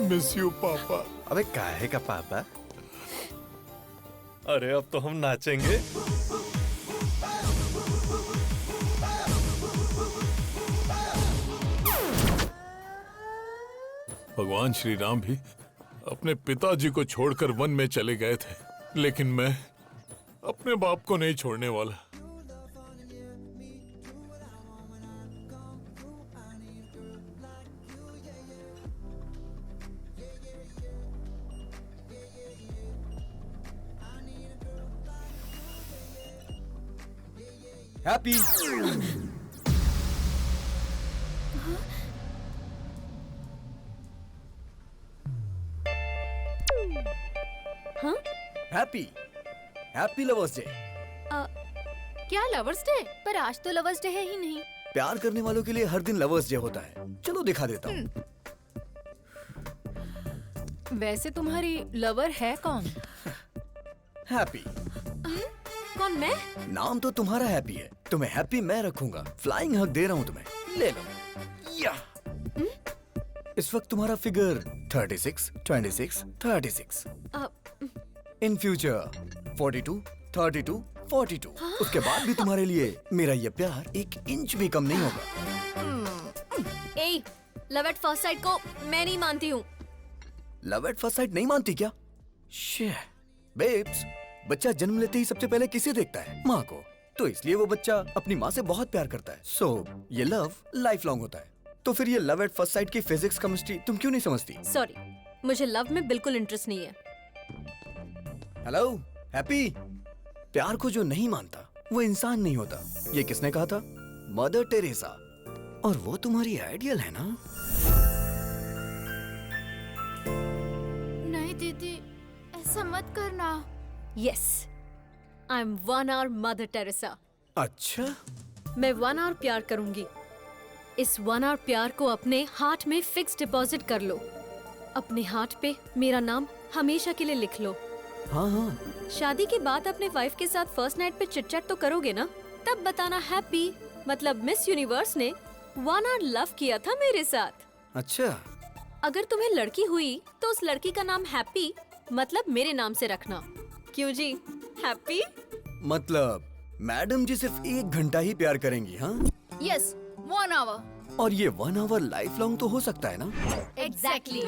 मिस यू पापा। अबे काहे का पापा? अरे अब तो हम नाचेंगे। भगवान श्री राम भी अपने पिताजी को छोड़कर वन में चले गए थे, लेकिन मैं अपने बाप को नहीं छोड़ने वाला। हैप्पी। हाँ? Happy lovers day. क्या लवर्स डे? पर आज तो लवर्स डे है ही नहीं। प्यार करने वालों के लिए हर दिन लवर्स डे होता है। चलो दिखा देता हूँ। वैसे तुम्हारी लवर है कौन? हैप्पी। कौन, मैं? नाम तो तुम्हारा हैप्पी है, तुम्हें हैप्पी मैं रखूंगा। फ्लाइंग हग दे रहा हूँ तुम्हें, ले लो। या इस वक्त तुम्हारा फिगर 36, 26, 36। In future 42, 32, 42। उसके बाद भी तुम्हारे लिए मेरा ये प्यार 1 इंच भी कम नहीं होगा। ए, लव एट फर्स्ट साइट को मैं नहीं मानती हूँ। लव एट फर्स्ट साइट नहीं मानती क्या? बेब्स, बच्चा जन्म लेते ही सबसे पहले किसे देखता है? माँ को। तो इसलिए वो बच्चा अपनी माँ से बहुत प्यार करता है। सो ये लव लाइफ लॉन्ग होता है। तो फिर ये लव एट फर्स्ट साइट की फिजिक्स केमिस्ट्री तुम क्यों नहीं समझती? सॉरी, मुझे लव में बिल्कुल इंटरेस्ट नहीं है। हेलो हैप्पी, प्यार को जो नहीं मानता वो इंसान नहीं होता। ये किसने कहा था? Mother Teresa. और वो तुम्हारी आइडियल है ना? नहीं दीदी, ऐसा मत करना। Yes, I am 1 hour mother Teresa. अच्छा, मैं 1 hour प्यार करूंगी। इस 1 hour प्यार को अपने हार्ट में फिक्स डिपॉजिट कर लो। अपने हार्ट पे मेरा नाम हमेशा के लिए लिख लो। हाँ हाँ। शादी के बाद अपने वाइफ के साथ फर्स्ट नाइट पे चिट-चैट तो करोगे ना? तब बताना हैप्पी मतलब मिस यूनिवर्स ने 1 hour लव किया था मेरे साथ। अच्छा, अगर तुम्हें लड़की हुई तो उस लड़की का नाम हैप्पी मतलब मेरे नाम से रखना। क्यों जी, हैप्पी? मतलब मैडम जी सिर्फ 1 घंटा ही प्यार करेंगी? हाँ यस, 1 hour। और ये 1 hour लाइफ लॉन्ग तो हो सकता है ना? एग्जैक्टली।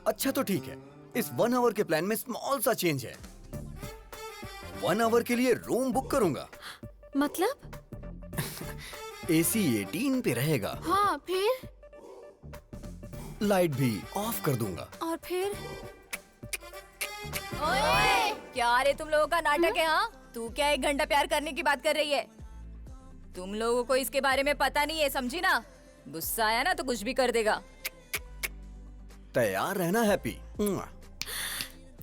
अच्छा तो ठीक है, इस 1 hour के प्लान में स्मॉल सा चेंज है। 1 hour के लिए रूम बुक करूंगा। मतलब? AC 18 पे रहेगा। हाँ, फिर? लाइट भी ऑफ कर दूंगा। और फिर? ओए, क्या रे तुम लोगों का नाटक है? हाँ, तू क्या 1 घंटा प्यार करने की बात कर रही है? तुम लोगों को इसके बारे में पता नहीं है, समझी ना? गुस्सा आया ना तो कुछ भी कर देगा। तैयार रहना हैप्पी।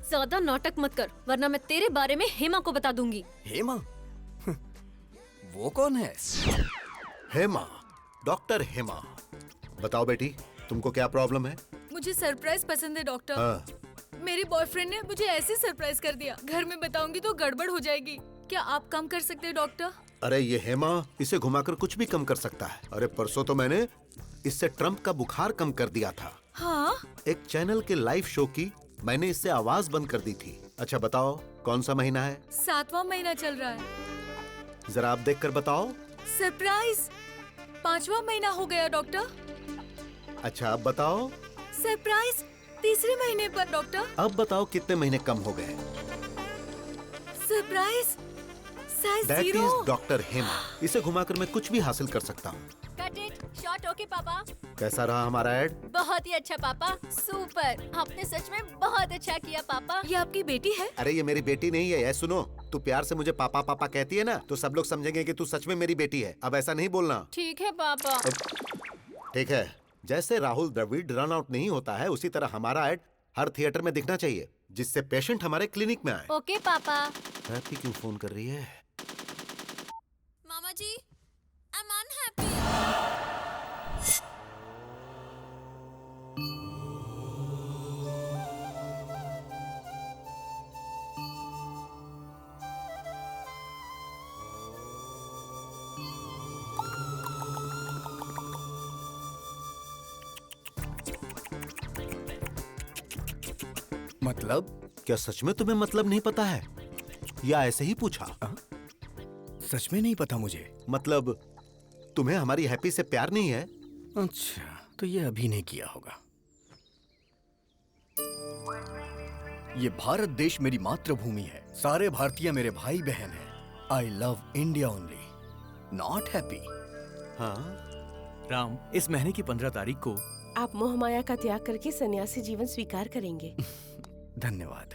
ज्यादा नाटक मत कर, वरना मैं तेरे बारे में हेमा को बता दूंगी। हेमा? वो कौन है? हेमा, डॉक्टर हेमा। बताओ बेटी, तुमको क्या प्रॉब्लम है? मुझे सरप्राइज पसंद है डॉक्टर। हाँ। मेरे बॉयफ्रेंड ने मुझे ऐसे सरप्राइज कर दिया, घर में बताऊंगी तो गड़बड़ हो जाएगी। क्या आप कम कर सकते हैं डॉक्टर? अरे ये हेमा इसे घुमाकर कुछ भी कम कर सकता है। अरे परसों तो मैंने इससे ट्रम्प का बुखार कम कर दिया था। हाँ? एक चैनल के लाइव शो की मैंने इससे आवाज बंद कर दी थी। अच्छा बताओ, कौन सा महीना है? 7वां महीना चल रहा है। जरा आप देखकर बताओ। सरप्राइज, 5वां महीना हो गया डॉक्टर। अच्छा अब बताओ। सरप्राइज, 3रे महीने पर डॉक्टर। अब बताओ कितने महीने कम हो गए? Surprise, size that 0। Is doctor Hema. इसे घुमाकर मैं कुछ भी हासिल कर सकता हूँ। Cut it short. ओके पापा। कैसा रहा हमारा ऐड? बहुत ही अच्छा पापा, सुपर। आपने सच में बहुत अच्छा किया पापा। ये आपकी बेटी है? अरे ये मेरी बेटी नहीं है। सुनो, तू प्यार से मुझे पापा पापा कहती है ना, तो सब लोग समझेंगे कि तू सच में मेरी बेटी है। अब ऐसा नहीं बोलना। ठीक है पापा। ठीक है। जैसे राहुल द्रविड़ रन आउट नहीं होता है, उसी तरह हमारा ऐड हर थिएटर में दिखना चाहिए, जिससे पेशेंट हमारे क्लिनिक में आए। ओके पापा। हैप्पी क्यों फोन कर रही है? मामा जी, आई एम अनहैप्पी। मतलब? क्या सच में तुम्हें मतलब नहीं पता है या ऐसे ही पूछा? सच में नहीं पता मुझे। मतलब तुम्हें हमारी हैप्पी से प्यार नहीं है? अच्छा, तो ये अभी नहीं किया होगा। ये भारत देश मेरी मातृभूमि है। सारे भारतीय मेरे भाई बहन हैं। I love India only, not happy. हाँ राम, इस महीने की 15 तारीख को आप मोह माया का त्याग करके सन्यासी जीवन स्वीकार करेंगे। धन्यवाद।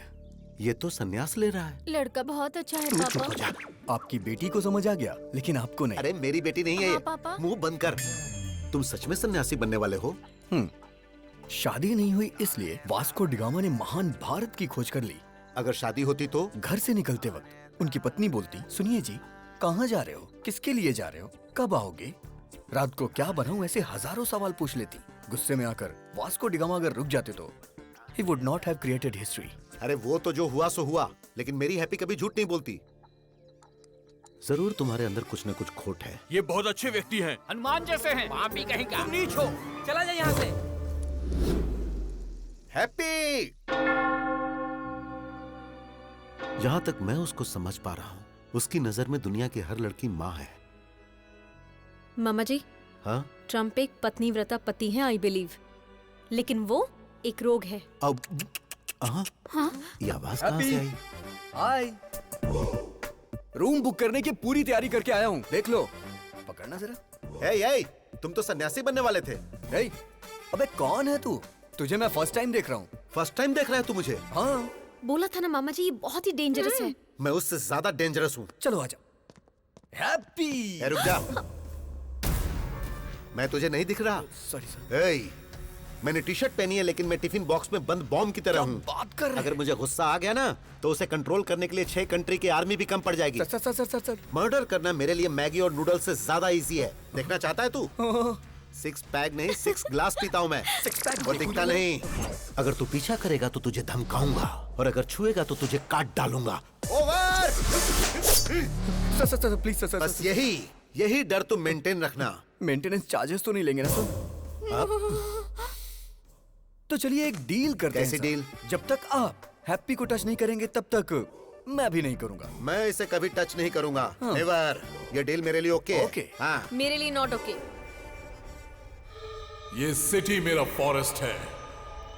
ये तो सन्यास ले रहा है। लड़का बहुत अच्छा है तू चुप हो पापा। जा। आपकी बेटी को समझ आ गया, लेकिन आपको नहीं। अरे मेरी बेटी नहीं है ये। हाँ, पापा। मुंह बंद कर। तुम सच में सन्यासी बनने वाले हो? शादी नहीं हुई इसलिए वास्को डिगामा ने महान भारत की खोज कर ली। अगर शादी होती तो? घर से निकलते वक्त उनकी पत्नी बोलती, सुनिए जी, कहाँ जा रहे हो, किसके लिए जा रहे हो, कब आओगे, रात को क्या बनाऊं, ऐसे हजारों सवाल पूछ लेती। गुस्से में आकर वास्को डिगामा अगर रुक जाते तो he would not have created history. अरे वो तो जो हुआ सो हुआ, लेकिन मेरी हैप्पी कभी झूठ नहीं बोलती। जरूर तुम्हारे अंदर कुछ न कुछ खोट है। ये बहुत अच्छे व्यक्ति हैं, हनुमान जैसे हैं। वहाँ भी कहीं का। तुम नीच हो, चला जा यहाँ से। हैप्पी! जहां तक मैं उसको समझ पा रहा हूं, उसकी नजर में दुनिया की हर लड़की माँ है। मामा जी, हाँ? ट्रम्प एक पत्नीव्रता पति है, आई बिलीव, लेकिन वो एक रोग है। अब हाँ? ये आवाज कहाँ से आई? हाय, रूम बुक करने की पूरी तैयारी करके आया हूँ, देख लो। पकड़ना जरा। ए, तुम तो सन्यासी बनने वाले थे। ए, अबे कौन है तू? तुझे मैं फर्स्ट टाइम देख रहा हूँ। फर्स्ट टाइम देख रहा है तू मुझे? हाँ। बोला था ना मामा जी, ये बहुत ही डेंजरस है। मैं उससे ज्यादा डेंजरस हूँ। चलो आजा। हैप्पी! रुक जा। मैं तुझे नहीं दिख रहा? सॉरी। मैंने टी शर्ट पहनी है, लेकिन मैं टिफिन बॉक्स में बंद बॉम्ब की तरह हूँ। बात कर रहे? अगर मुझे गुस्सा आ गया ना, तो उसे कंट्रोल करने के लिए 6 कंट्री की आर्मी भी कम पड़ जाएगी। सर। मर्डर करना मेरे लिए मैगी और नूडल्स से ज्यादा इजी है। देखना चाहता है तू? 6 पैक नहीं, 6 ग्लास पीता हूँ मैं। 6 पैक और दिखता नहीं। अगर तू पीछा करेगा तो तुझे धमकाऊंगा, और अगर छुएगा तो तुझे काट डालूंगा। ओवर! Sir please sir. बस यही डर तुम मेंटेन रखना। मेंटेनेंस चार्जेस तो नहीं लेंगे ना सर? तो चलिए एक डील करते हैं। कैसी डील? जब तक आप हैप्पी को टच नहीं करेंगे तब तक मैं भी नहीं करूंगा। मैं इसे कभी टच नहीं करूंगा। हाँ। नेवर। ये डील मेरे लिए ओके? ओके। हाँ। मेरे लिए नॉट ओके। ये सिटी मेरा फॉरेस्ट है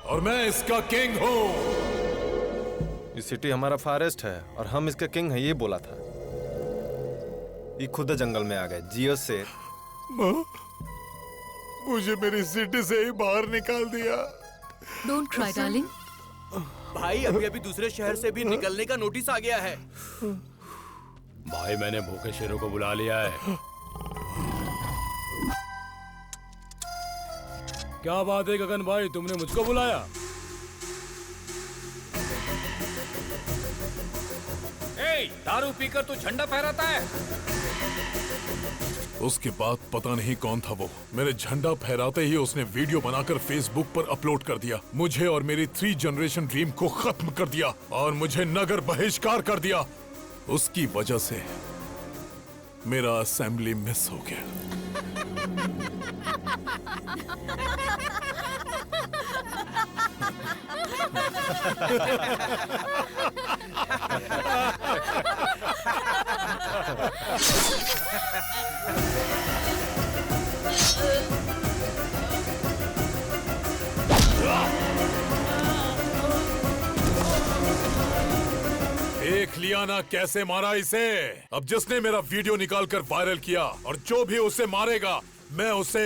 और मैं इसका किंग हूँ। ये सिटी हमारा फॉरेस्ट है और हम इसका किंग है, ये बोला था। ये खुद जंगल में आ गए। जियो से मुझे मेरी सिटी से ही बाहर निकाल दिया। Don't cry darling. भाई अभी दूसरे शहर से भी निकलने का नोटिस आ गया है। भाई मैंने भूखे शेरों को बुला लिया है। क्या बात है गगन भाई, तुमने मुझको बुलाया? दारू पीकर तू झंडा फहराता है? उसके बाद पता नहीं कौन था वो, मेरे झंडा फहराते ही उसने वीडियो बनाकर फेसबुक पर अपलोड कर दिया। मुझे और मेरी 3 जनरेशन ड्रीम को खत्म कर दिया और मुझे नगर बहिष्कार कर दिया। उसकी वजह से मेरा असेंबली मिस हो गया। देख लिया ना कैसे मारा इसे। अब जिसने मेरा वीडियो निकालकर वायरल किया और जो भी उसे मारेगा, मैं उसे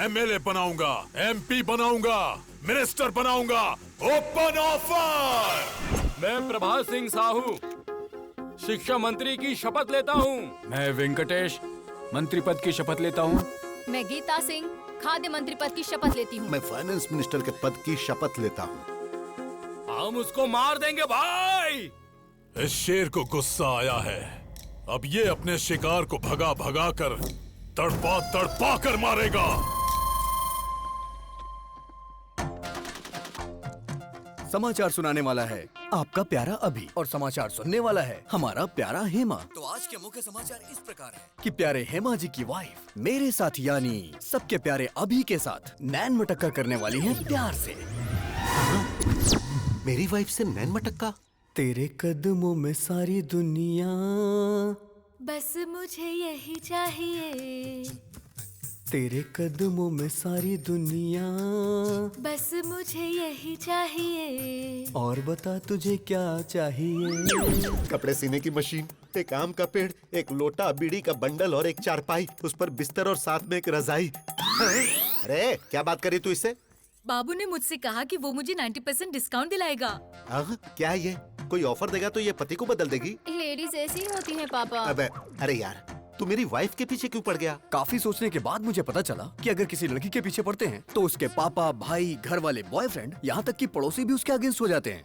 एमएलए बनाऊंगा, एमपी बनाऊंगा, मिनिस्टर बनाऊंगा। Open offer. मैं प्रभात सिंह साहू शिक्षा मंत्री की शपथ लेता हूँ। मैं वेंकटेश मंत्री पद की शपथ लेता हूँ। मैं गीता सिंह खाद्य मंत्री पद की शपथ लेती हूँ। मैं फाइनेंस मिनिस्टर के पद की शपथ लेता हूँ। हम उसको मार देंगे भाई। इस शेर को गुस्सा आया है। अब ये अपने शिकार को भगा भगा कर तड़पा कर मारेगा। समाचार सुनाने वाला है आपका प्यारा अभी और समाचार सुनने वाला है हमारा प्यारा हेमा। तो आज के मुख्य समाचार इस प्रकार है कि प्यारे हेमा जी की वाइफ मेरे साथ यानी सबके प्यारे अभी के साथ नैन मटक्का करने वाली है प्यार से। मेरी वाइफ से नैन मटक्का? तेरे कदमों में सारी दुनिया, बस मुझे यही चाहिए। तेरे कदमों में सारी दुनिया, बस मुझे यही चाहिए। और बता तुझे क्या चाहिए। कपड़े सीने की मशीन, एक आम का पेड़, एक लोटा, बीड़ी का बंडल और एक चारपाई, उस पर बिस्तर और साथ में एक रजाई। अरे क्या बात करी तू इससे? बाबू ने मुझसे कहा कि वो मुझे 90% डिस्काउंट दिलाएगा। क्या है ये? कोई ऑफर देगा तो ये पति को बदल देगी? लेडीज ऐसी ही होती हैं पापा। अबे अरे यार, तू मेरी वाइफ के पीछे क्यों पड़ गया? काफी सोचने के बाद मुझे पता चला कि अगर किसी लड़की के पीछे पड़ते हैं तो उसके पापा, भाई, घर वाले, बॉयफ्रेंड, यहाँ तक कि पड़ोसी भी उसके अगेंस्ट हो जाते हैं।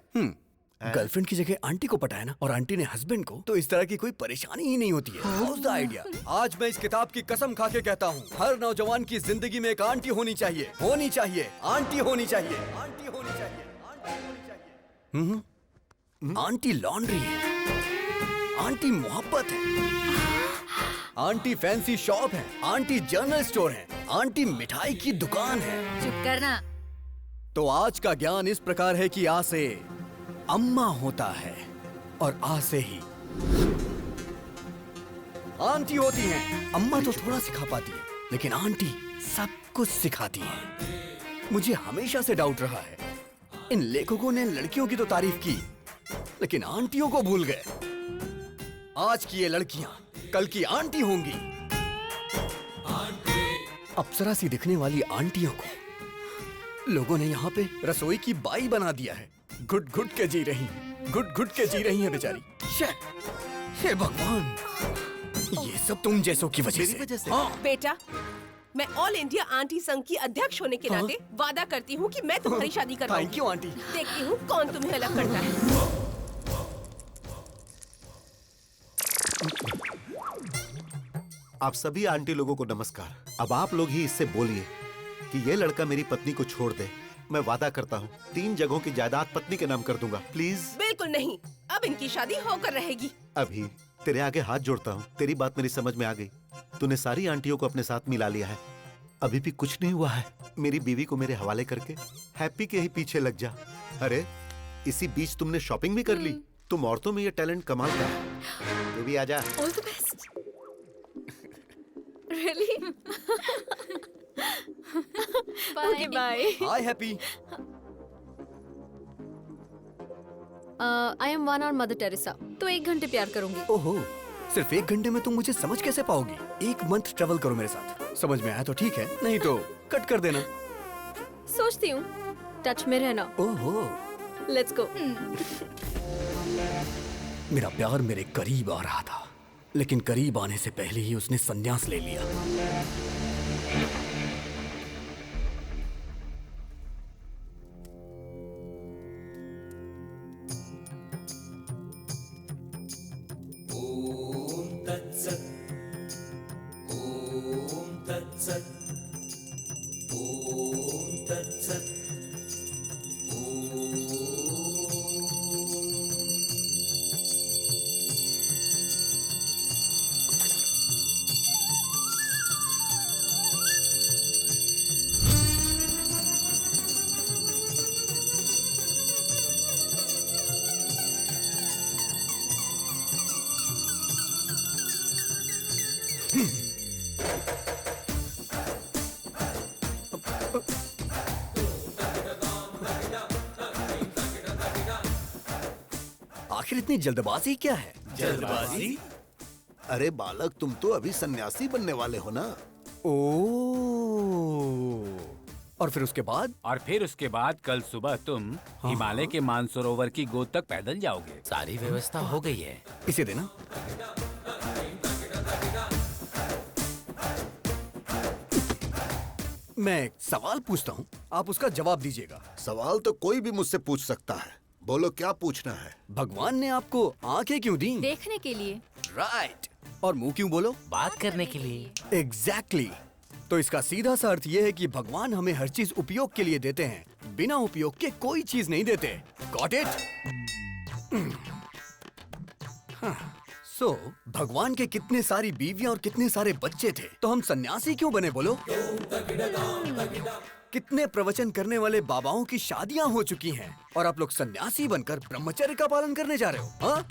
गर्लफ्रेंड की जगह आंटी को पटाया ना, और आंटी ने हस्बैंड को, तो इस तरह की कोई परेशानी ही नहीं होती है। How's the idea? आज मैं इस किताब की कसम खा के कहता हूँ, हर नौजवान की जिंदगी में एक आंटी होनी चाहिए, होनी चाहिए, आंटी होनी चाहिए, आंटी होनी चाहिए, आंटी होनी चाहिए। आंटी लॉन्ड्री है, आंटी मोहब्बत है, आंटी फैंसी शॉप है, आंटी जनरल स्टोर है, आंटी मिठाई की दुकान है। चुप करना। तो आज का ज्ञान इस प्रकार है कि आ से अम्मा होता है और आ से ही आंटी होती है। अम्मा तो थोड़ा सिखा पाती है, लेकिन आंटी सब कुछ सिखाती है। मुझे हमेशा से डाउट रहा है, इन लेखकों ने लड़कियों की तो तारीफ की, लेकिन आंटियों को भूल गए। आज की ये लड़कियां कल की आंटी होंगी। अप्सरा सी दिखने वाली आंटियों को लोगों ने यहाँ पे रसोई की बाई बना दिया है। घुट घुट के जी रही, घुट घुट के जी रही है बेचारी। हे भगवान, ये सब तुम जैसों की वजह से। हाँ। बेटा, मैं ऑल इंडिया आंटी संघ की अध्यक्ष होने के नाते वादा करती हूँ कि मैं तुम्हारी शादी करवाऊंगी। Thank you aunty. देखती हूँ कौन तुम्हें अलग करता है। आप सभी आंटी लोगों को नमस्कार। अब आप लोग ही इससे बोलिए कि ये लड़का मेरी पत्नी को छोड़ दे। मैं वादा करता हूँ 3 जगहों की जायदाद पत्नी के नाम कर दूंगा। प्लीज। बिल्कुल नहीं, अब इनकी शादी होकर रहेगी। अभी तेरे आगे हाथ जोड़ता हूँ, तेरी बात मेरी समझ में आ गई। तूने सारी आंटियों को अपने साथ मिला लिया है, अभी भी कुछ नहीं हुआ है। मेरी बीवी को मेरे हवाले करके हैप्पी के ही पीछे लग जा। अरे इसी बीच तुमने शॉपिंग भी कर ली। तुम औरतों में ये टैलेंट कमाल का है। तू भी आजा। All the best. Really? Okay bye. Hi Happy. I am 1 hour Mother Teresa, तो 1 घंटे प्यार करूंगी। ओहो, सिर्फ 1 घंटे में तुम मुझे समझ कैसे पाओगी? 1 मंथ ट्रेवल करो मेरे साथ, समझ में आया तो ठीक है, नहीं तो कट कर देना। सोचती हूँ, टच में रहना। ओहो, लेट्स गो। मेरा प्यार मेरे करीब आ रहा था, लेकिन करीब आने से पहले ही उसने संन्यास ले लिया। ओम तत्सत, ओम तत्सत, ओम तत्सत, आखिर इतनी जल्दबाजी क्या है? जल्दबाजी? अरे बालक, तुम तो अभी सन्यासी बनने वाले हो ना। और फिर उसके बाद? और फिर उसके बाद कल सुबह तुम हिमालय के मानसरोवर की गोद तक पैदल जाओगे। सारी व्यवस्था हो गई है। इसे देना। मैं एक सवाल पूछता हूँ, आप उसका जवाब दीजिएगा। सवाल तो कोई भी मुझसे पूछ सकता है, बोलो क्या पूछना है। भगवान ने आपको आंखें क्यों दी? देखने के लिए। राइट। और मुंह क्यों बोलो? बात करने के लिए। एग्जैक्टली। तो इसका सीधा सा अर्थ ये है कि भगवान हमें हर चीज उपयोग के लिए देते हैं, बिना उपयोग के कोई चीज नहीं देते। Got it? सो भगवान के कितने सारी बीवियां और कितने सारे बच्चे थे, तो हम सन्यासी क्यों बने बोलो? कितने प्रवचन करने वाले बाबाओं की शादियां हो चुकी हैं और आप लोग सन्यासी बनकर ब्रह्मचर्य का पालन करने जा रहे हो? हाँ?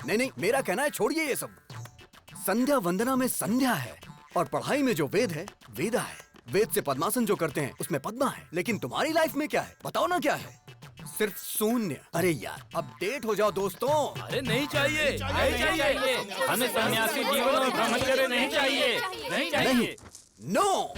नहीं, मेरा कहना है छोड़िए ये सब। संध्या वंदना में संध्या है और पढ़ाई में जो वेद है वेदा है। वेद से पद्मासन जो करते हैं उसमें पद्मा है, लेकिन तुम्हारी लाइफ में क्या है बताओ ना? क्या है? सिर्फ शून्य। अरे यार, अपडेट हो जाओ दोस्तों। अरे नहीं चाहिए, नहीं चाहिए, हमें सन्यासी जीवन और ब्रह्मचर्य नहीं चाहिए, नहीं चाहिए। नो।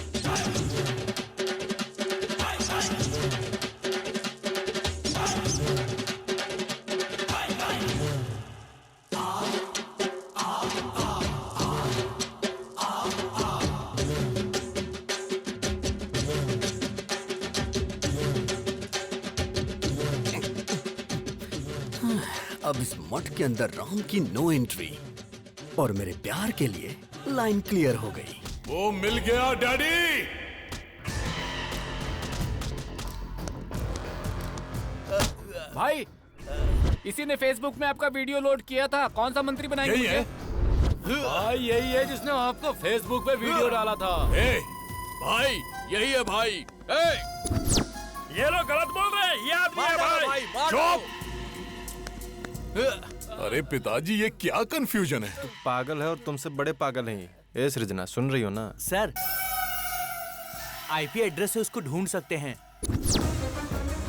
अब इस मठ के अंदर राम की नो एंट्री और मेरे प्यार के लिए लाइन क्लियर हो गई। वो मिल गया डैडी। भाई, इसी ने फेसबुक में आपका वीडियो लोड किया था। कौन सा मंत्री बनाएंगे यही है? भाई यही है जिसने आपको फेसबुक पे वीडियो डाला था। ए, भाई यही है भाई। ए, ये लोग गलत बोल रहे हैं। ये आदमी है भाई। चुप। अरे पिताजी, ये क्या कंफ्यूजन है? तू पागल है और तुमसे बड़े पागल हैं। ए सृजना, सुन रही हो ना? सर, आईपी एड्रेस से उसको ढूंढ सकते हैं।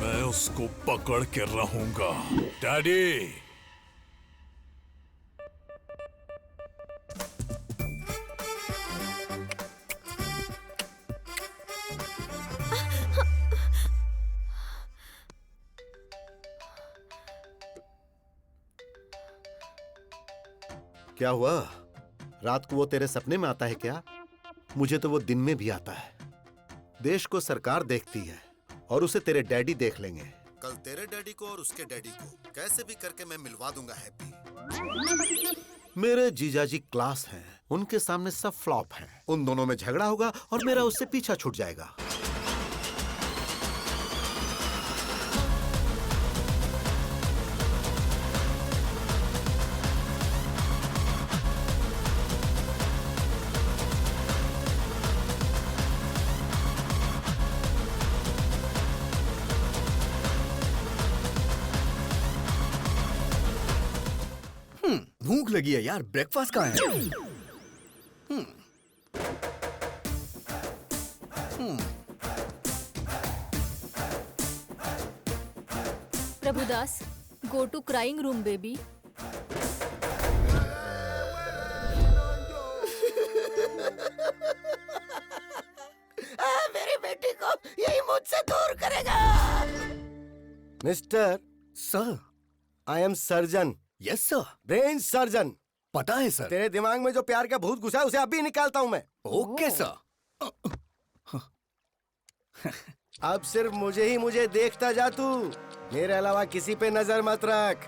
मैं उसको पकड़ के रहूंगा डैडी। क्या हुआ? रात को वो तेरे सपने में आता है क्या? मुझे तो वो दिन में भी आता है। देश को सरकार देखती है और उसे तेरे डैडी देख लेंगे। कल तेरे डैडी को और उसके डैडी को कैसे भी करके मैं मिलवा दूंगा हैप्पी। मेरे जीजाजी क्लास हैं, उनके सामने सब फ्लॉप हैं। उन दोनों में झगड़ा होगा और मेरा उससे पीछा छूट जाएगा। भूख लगी है यार, ब्रेकफास्ट कहाँ है? Prabhudas, go to crying room baby. मेरी बेटी को यही मुझसे दूर करेगा। Mister sir, I am surgeon. Yes sir. Brain surgeon. पता है सर। तेरे दिमाग में जो प्यार का भूत घुसा है उसे अभी निकालता हूँ मैं। Okay sir. अब सिर्फ मुझे देखता जा तू। मेरे अलावा किसी पे नजर मत रख।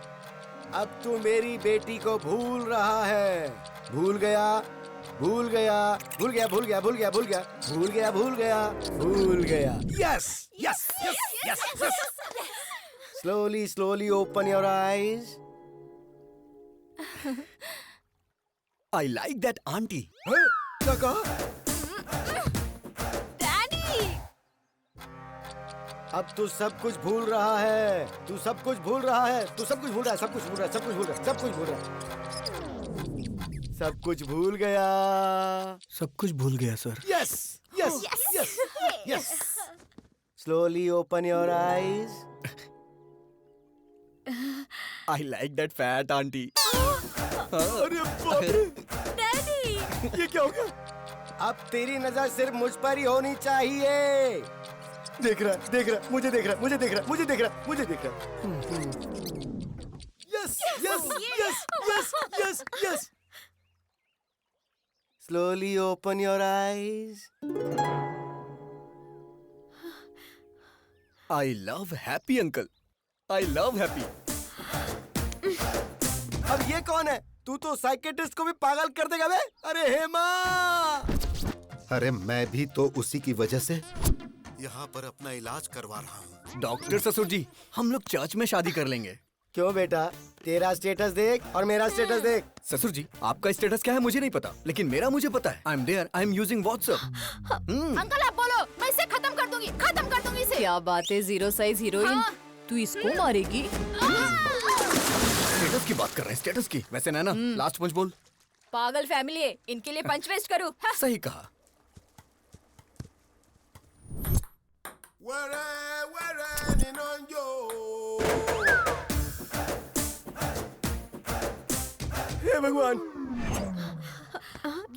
अब तू मेरी बेटी को भूल रहा है। भूल गया, भूल गया, भूल गया, भूल गया, भूल गया, भूल गया, भूल गया, भूल गया, भूल गया। Yes yes yes yes yes. Slowly slowly open your eyes. I like that auntie. क्या कहा? डैडी! अब तू सब कुछ भूल रहा है। तू सब कुछ भूल रहा है। तू सब कुछ भूल रहा है। सब कुछ भूल रहा है। सब कुछ भूल रहा है। सब कुछ भूल रहा है। सब कुछ भूल गया। सब कुछ भूल गया sir. Yes yes yes yes. Slowly open your eyes. I like that fat auntie. अरे बाप रे! डैडी! ये क्या हो गया? अब तेरी नजर सिर्फ मुझ पर ही होनी चाहिए। देख रहा, देख रहा, मुझे देख रहा, मुझे देख रहा, मुझे देख रहा, मुझे देख रहा। Yes yes yes yes yes yes. Slowly open your eyes. I love happy uncle. I love happy. अब ये कौन है? तू तो साइकेट्रिस्ट को भी पागल कर देगा बे। अरे हेमा! अरे मैं भी तो उसी की वजह से यहाँ पर अपना इलाज करवा रहा हूँ। डॉक्टर ससुर जी, हम लोग चर्च में शादी कर लेंगे। क्यों बेटा? तेरा स्टेटस देख और मेरा स्टेटस देख। ससुर जी, आपका स्टेटस क्या है मुझे नहीं पता, लेकिन मेरा मुझे पता है। I am there, I am using WhatsApp. Uncle आप बोलो, मैं इसे खत्म कर दूंगी इसे। क्या बात है, जीरो साइज हीरोइन। तू इसको मारेगी? स्टेटस की बात कर रहे हैं, स्टेटस की। वैसे नैना, लास्ट पंच बोल। पागल फैमिली है, इनके लिए पंच वेस्ट करूँ? सही कहा। हे भगवान!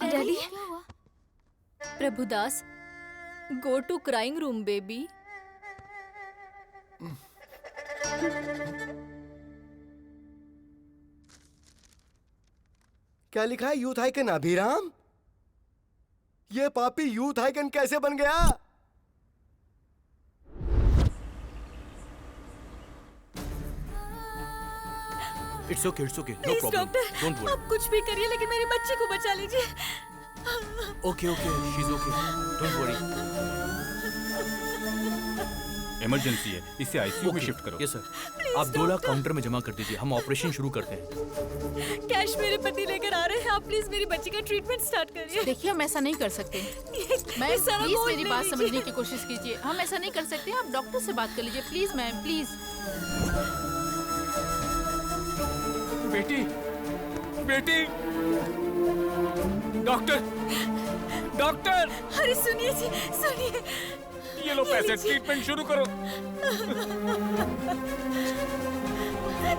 Daddy? Prabhudas, go to crying room baby. क्या लिखा है? Youth icon Abhiram? ये पापी यूथ आइकन कैसे बन गया? It's okay, no please problem, doctor, don't worry. आप कुछ भी करिए लेकिन मेरी बच्ची को बचा लीजिए। Okay, she is okay, don't worry. Emergency है, इसे आईसीयू में शिफ्ट करो। Yes sir. आप 2 लाख काउंटर में जमा कर दीजिए, हम ऑपरेशन शुरू करते हैं। कैश मेरे पति लेकर आ रहे हैं, आप प्लीज मेरी बच्ची का ट्रीटमेंट स्टार्ट करिए। देखिए, हम ऐसा नहीं कर सकते। मैम सारा प्लीज गोल्ड मेरी ले बात लीजिए। समझने की कोशिश कीजिए। हम ऐसा नहीं कर सकते, आप डॉक्टर से बात कर लीजिए प्लीज मैम, प्लीज। बेटी, बेटी, डॉक्टर, डॉक्टर। अरे सुनिए जी, सुनिए। ये लो पैसे, ट्रीटमेंट शुरू करो।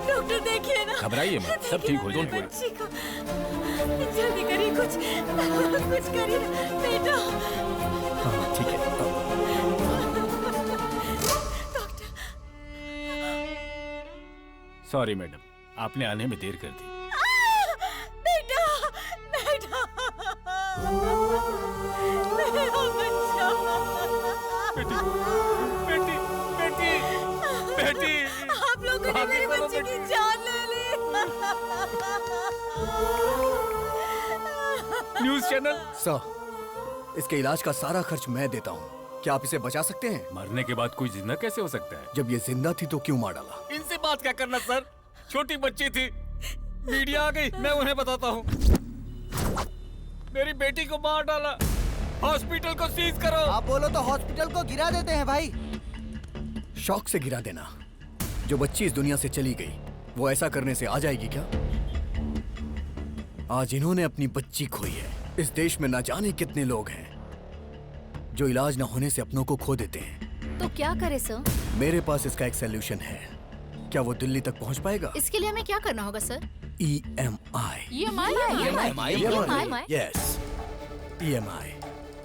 डॉक्टर देखिए ना। घबराइए मत, सब ठीक हो जाएगा। बच्ची को जल्दी करिए, कुछ करिए बेटा। हाँ ठीक है। सॉरी मैडम, आपने आने में देर कर दी। बेटा, बेटा, मेरा बच्चा। बेटी, बेटी, बेटी, बेटी। आप लोगों ने मेरी बच्ची की जान ले ली। News channel. सर, इसके इलाज का सारा खर्च मैं देता हूँ। क्या आप इसे बचा सकते हैं? मरने के बाद कोई जिंदा कैसे हो सकता है? जब ये जिंदा थी तो क्यों मार डाला? इनसे बात क्या करना सर, छोटी बच्ची थी, मीडिया आ गई, मैं उन्हें बताता हूँ। मेरी बेटी को मार डाला, हॉस्पिटल को सीज करो। आप बोलो तो हॉस्पिटल को गिरा देते हैं भाई। शौक से गिरा देना। जो बच्ची इस दुनिया से चली गई, वो ऐसा करने से आ जाएगी क्या? आज इन्होंने अपनी बच्ची खोई है। इस देश में ना जाने कितने लोग हैं जो इलाज न होने से अपनों को खो देते हैं। तो क्या करे सर? मेरे पास इसका एक सलूशन है। क्या वो दिल्ली तक पहुंच पाएगा? इसके लिए हमें क्या करना होगा सर? EMI। Yes, EMI।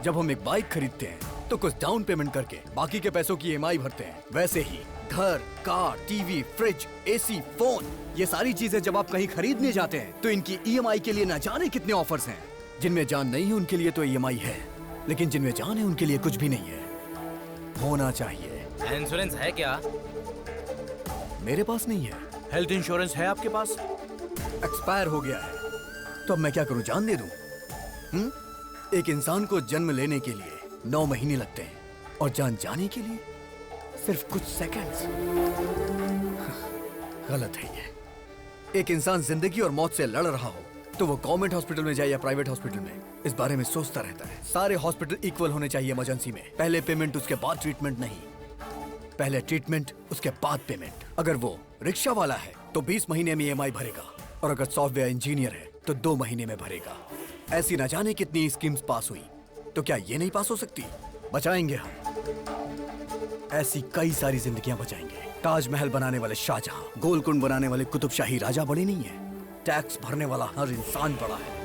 जब हम एक बाइक खरीदते हैं तो कुछ डाउन पेमेंट करके बाकी के पैसों की EMI भरते हैं। वैसे ही घर, car, TV, fridge, AC, phone, ये सारी चीजें जब आप कहीं खरीदने जाते हैं तो इनकी EMI के लिए ना जाने कितने ऑफर्स हैं। जिनमें जान नहीं है उनके लिए तो EMI है, लेकिन जिनमें जान है उनके लिए कुछ भी नहीं है। होना चाहिए। इंश्योरेंस है क्या? मेरे पास नहीं है। हेल्थ इंश्योरेंस है आपके पास? एक्सपायर हो गया है। तो अब मैं क्या करूं, जान दे दूं? एक इंसान को जन्म लेने के लिए 9 महीने लगते हैं और जान जाने के लिए सिर्फ कुछ सेकंड्स। गलत है ये। एक इंसान जिंदगी और मौत से लड़ रहा हो तो वो गवर्नमेंट हॉस्पिटल में जाए या प्राइवेट हॉस्पिटल में, इस बारे में सोचता रहता है। सारे हॉस्पिटल इक्वल होने चाहिए इमरजेंसी में। पहले पेमेंट उसके बाद ट्रीटमेंट नहीं, पहले ट्रीटमेंट उसके बाद पेमेंट। अगर वो रिक्शा वाला है तो 20 महीने में EMI भरेगा, और अगर सॉफ्टवेयर इंजीनियर है तो 2 महीने में भरेगा। ऐसी ना जाने कितनी स्कीम्स पास हुई, तो क्या ये नहीं पास हो सकती? बचाएंगे हम। ऐसी कई सारी जिंदगियां बचाएंगे। ताजमहल बनाने वाले शाहजहां, गोलकुंड बनाने वाले कुतुब शाही राजा बड़े नहीं है। टैक्स भरने वाला हर इंसान बड़ा है।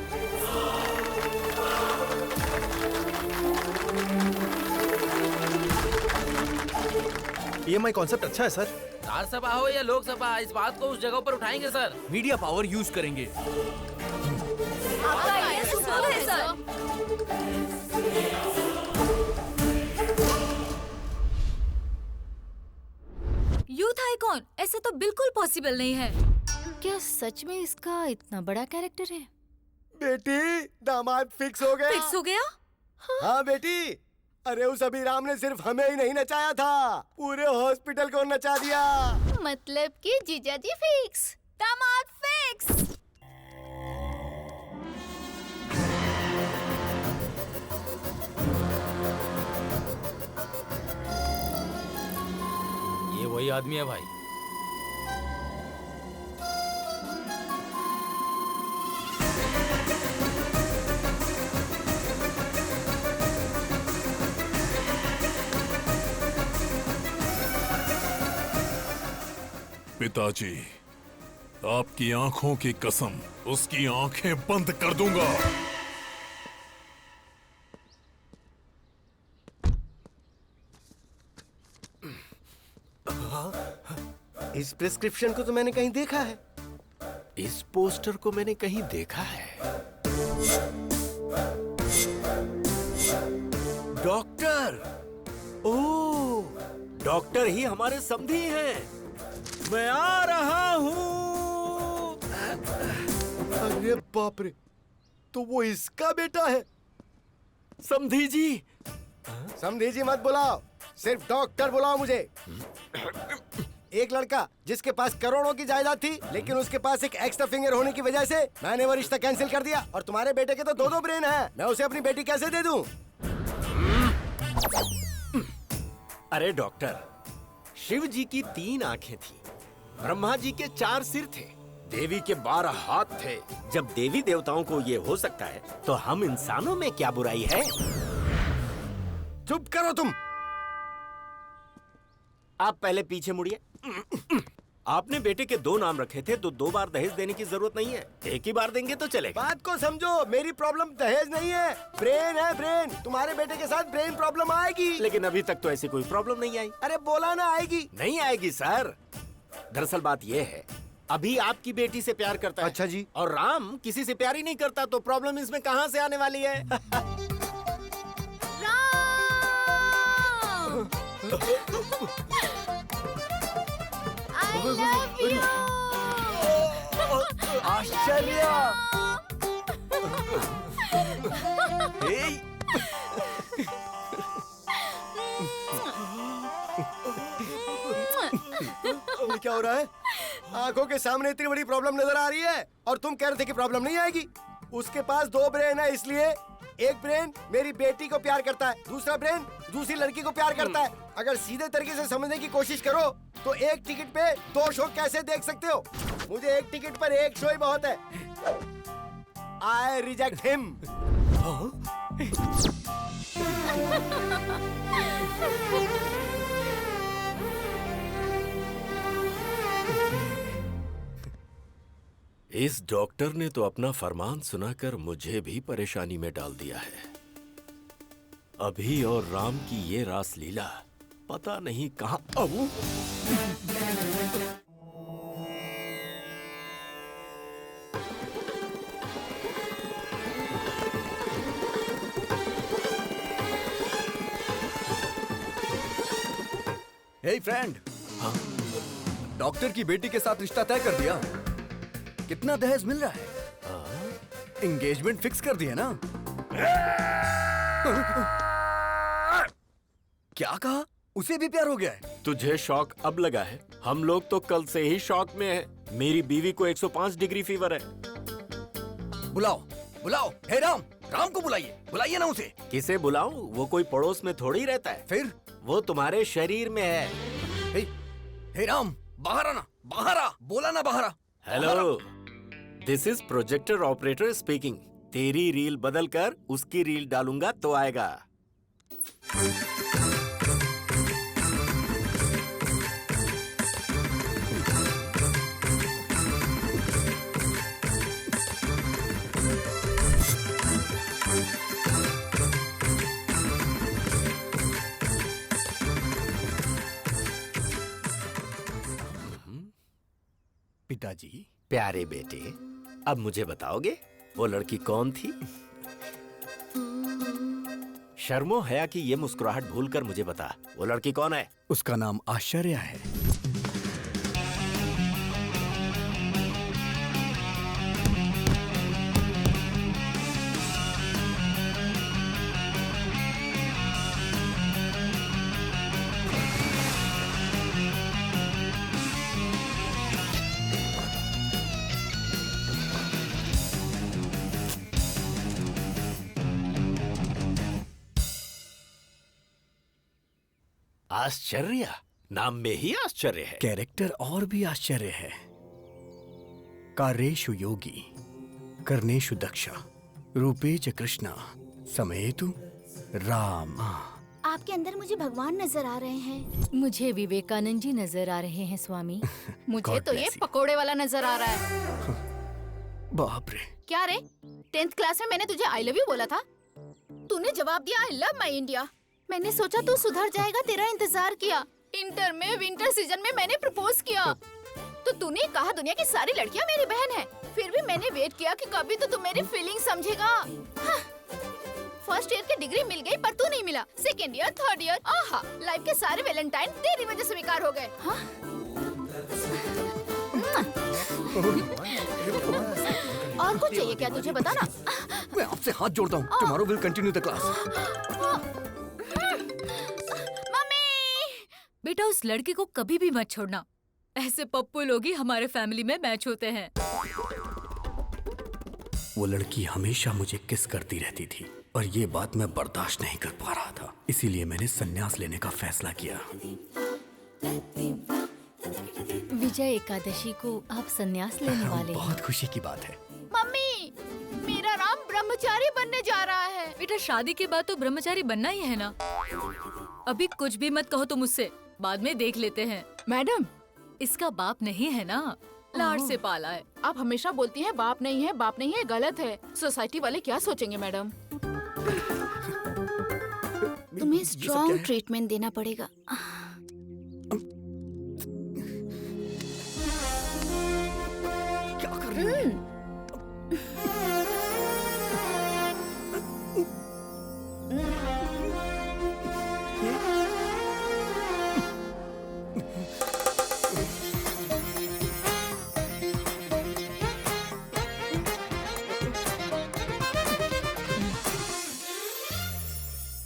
EMI कॉन्सेप्ट अच्छा है सर। राज्यसभा हो या लोकसभा, इस बात को उस जगह पर उठाएंगे सर। मीडिया पावर यूज करेंगे। आपका ये सुपर है सर। यूथ आइकॉन, ऐसे तो बिल्कुल पॉसिबल नहीं है। क्या सच में इसका इतना बड़ा कैरेक्टर है? बेटी, दामाद फिक्स हो गया। फिक्स हो गया? हाँ बेटी, अरे उस अभिराम ने सिर्फ हमें ही नहीं नचाया था, पूरे हॉस्पिटल को नचा दिया। मतलब कि जीजाजी फिक्स, दामाद फिक्स। ये वही आदमी है भाई। पिताजी, आपकी आंखों की कसम, उसकी आंखें बंद कर दूंगा। इस प्रिस्क्रिप्शन को तो मैंने कहीं देखा है। इस पोस्टर को मैंने कहीं देखा है। डॉक्टर, ओह, डॉक्टर ही हमारे समधी हैं। मैं आ रहा हूँ। अरे बाप रे, तो वो इसका बेटा है। समधी जी। समधी जी मत बुलाओ, सिर्फ डॉक्टर बुलाओ मुझे। एक लड़का जिसके पास करोड़ों की जायदाद थी, लेकिन उसके पास एक एक्स्ट्रा फिंगर होने की वजह से मैंने वो रिश्ता कैंसिल कर दिया। और तुम्हारे बेटे के तो दो ब्रेन हैं, मैं उसे अपनी बेटी कैसे दे दूं? अरे डॉक्टर, शिव जी की 3 आंखें थी, ब्रह्मा जी के 4 सिर थे, देवी के 12 हाथ थे। जब देवी देवताओं को ये हो सकता है, तो हम इंसानों में क्या बुराई है? चुप करो तुम। आप पहले पीछे मुड़िए। आपने बेटे के 2 नाम रखे थे, तो 2 बार दहेज देने की जरूरत नहीं है, एक ही बार देंगे तो चलेगा। बात को समझो, मेरी प्रॉब्लम दहेज नहीं है, ब्रेन है ब्रेन। तुम्हारे बेटे के साथ ब्रेन प्रॉब्लम आएगी। लेकिन अभी तक तो ऐसी कोई प्रॉब्लम नहीं आई। अरे बोला ना आएगी। नहीं आएगी सर। दरअसल बात ये है, अभी आपकी बेटी से प्यार करता है। अच्छा जी। और राम किसी से प्यार ही नहीं करता, तो प्रॉब्लम इसमें कहाँ से आने वाली है? I love you. आश्चर्य। ये क्या हो रहा है? आंखों के सामने इतनी बड़ी प्रॉब्लम नजर आ रही है और तुम कह रहे थे कि प्रॉब्लम नहीं आएगी। उसके पास 2 ब्रेन है, इसलिए एक ब्रेन मेरी बेटी को प्यार करता है, दूसरा ब्रेन दूसरी लड़की को प्यार करता है। अगर सीधे तरीके से समझने की कोशिश करो तो एक टिकट पे 2 शो कैसे देख सकते हो? मुझे एक टिकट पर एक शो ही बहुत है। I reject him. इस डॉक्टर ने तो अपना फरमान सुनाकर मुझे भी परेशानी में डाल दिया है। अभी और राम की ये रास लीला पता नहीं कहां। हे फ्रेंड, डॉक्टर की बेटी के साथ रिश्ता तय कर दिया। कितना दहेज मिल रहा है? एंगेजमेंट फिक्स कर दिया ना? क्या कहा? उसे भी प्यार हो गया है? तुझे शॉक अब लगा है? हम लोग तो कल से ही शॉक में हैं। मेरी बीवी को 105 डिग्री फीवर है। बुलाओ, बुलाओ। हे राम, राम को बुलाइए, बुलाइए ना उसे। किसे बुलाऊं? वो कोई पड़ोस में थोड़ी रहता है। फिर? वो तुम्हारे शरीर में है। हे राम, बाहर आना, बाहर आ, बोला ना बाहर आ। Hello, this is projector operator speaking. तेरी रील बदल कर उसकी रील डालूंगा तो आएगा। पिताजी। प्यारे बेटे, अब मुझे बताओगे वो लड़की कौन थी? शर्मो हया की ये मुस्कुराहट भूलकर मुझे बता, वो लड़की कौन है? उसका नाम आश्चर्य है। आश्चर्य, नाम में ही आश्चर्य है। कैरेक्टर और भी आश्चर्य है। कार्येषु योगी, कर्णेषु दक्ष, रूपेच कृष्णा, समेतु राम। आपके अंदर मुझे भगवान नजर आ रहे हैं। मुझे विवेकानंद जी नजर आ रहे हैं स्वामी। मुझे God तो ये bless you. पकोड़े वाला नजर आ रहा है। बाप रे। क्या रे, 10th क्लास में मैंने तुझे आई लव यू बोला था, तूने जवाब दिया आई लव माई इंडिया। मैंने सोचा तू सुधर जाएगा, तेरा इंतजार किया। इंटर में विंटर सीजन में मैंने प्रपोज किया, तो तूने कहा दुनिया की सारी लड़कियां मेरी बहन है। फिर भी मैंने वेट किया कि कभी तो तू मेरी फीलिंग समझेगा। फर्स्ट ईयर की डिग्री मिल गई, पर तू नहीं मिला। सेकेंड ईयर, थर्ड ईयर, आहा, लाइफ के सारे वैलेंटाइन तेरी वजह से बेकार हो गए। हाँ? और कुछ चाहिए क्या तुझे, बता ना। मैं आपसे हाथ जोड़ता हूँ। Tomorrow will continue the class. बेटा उस लड़के को कभी भी मत छोड़ना। ऐसे पप्पू लोग ही हमारे फैमिली में मैच होते हैं। वो लड़की हमेशा मुझे किस करती रहती थी और ये बात मैं बर्दाश्त नहीं कर पा रहा था, इसीलिए मैंने संन्यास लेने का फैसला किया। विजय एकादशी को आप संन्यास लेने वाले हैं। बहुत खुशी की बात है। मम्मी, मेरा राम ब्रह्मचारी बनने जा रहा है। बेटा शादी के बाद तो ब्रह्मचारी बनना ही है ना। अभी कुछ भी मत कहो तुम मुझसे, बाद में देख लेते हैं। मैडम, इसका बाप नहीं है ना, लाड से पाला है। आप हमेशा बोलती हैं बाप नहीं है, बाप नहीं है, गलत है। सोसाइटी वाले क्या सोचेंगे मैडम? तुम्हें स्ट्रॉन्ग ट्रीटमेंट देना पड़ेगा। क्या कर रही है?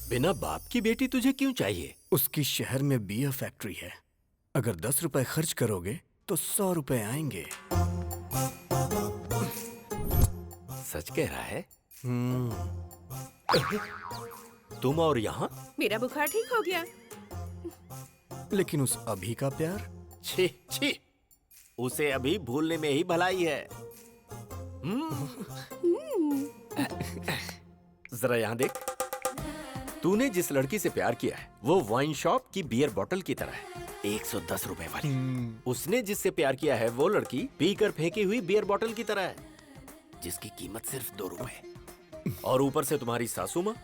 बिना बाप की बेटी तुझे क्यों चाहिए? उसकी शहर में बियर फैक्ट्री है। अगर 10 रुपए खर्च करोगे तो 100 रुपए आएंगे। सच कह रहा है? तुम और यहाँ? मेरा बुखार ठीक हो गया। लेकिन उस अभी का प्यार? छी छी, उसे अभी भूलने में ही भलाई है। जरा यहाँ देख, तूने जिस लड़की से प्यार किया है वो वाइन शॉप की बियर बोतल की तरह है, 110 रुपए वाली। उसने जिससे प्यार किया है वो लड़की पीकर फेंकी हुई बियर बोतल की तरह है, जिसकी कीमत सिर्फ 2 रुपए। और ऊपर से तुम्हारी सासू माँ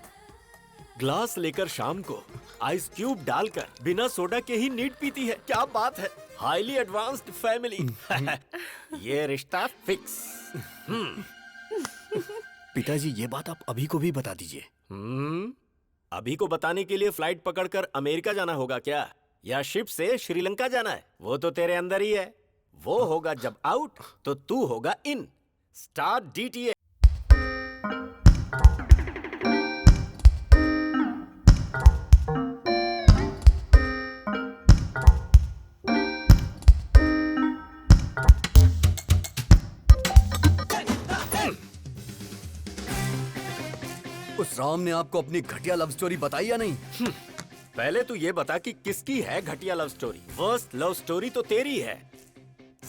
ग्लास लेकर शाम को आइस क्यूब डालकर बिना सोडा के ही नीट पीती है। क्या बात है, हाईली एडवांस्ड फैमिली। ये रिश्ता फिक्स। पिताजी, ये बात आप अभी को भी बता दीजिए। अभी को बताने के लिए फ्लाइट पकड़कर अमेरिका जाना होगा क्या, या शिप से श्रीलंका जाना है? वो तो तेरे अंदर ही है। वो होगा जब आउट तो तू होगा इन। Start DTA। उस राम ने आपको अपनी घटिया लव स्टोरी बताई या नहीं? पहले तू ये बता कि किसकी है घटिया love story. Worst love story तो तेरी है।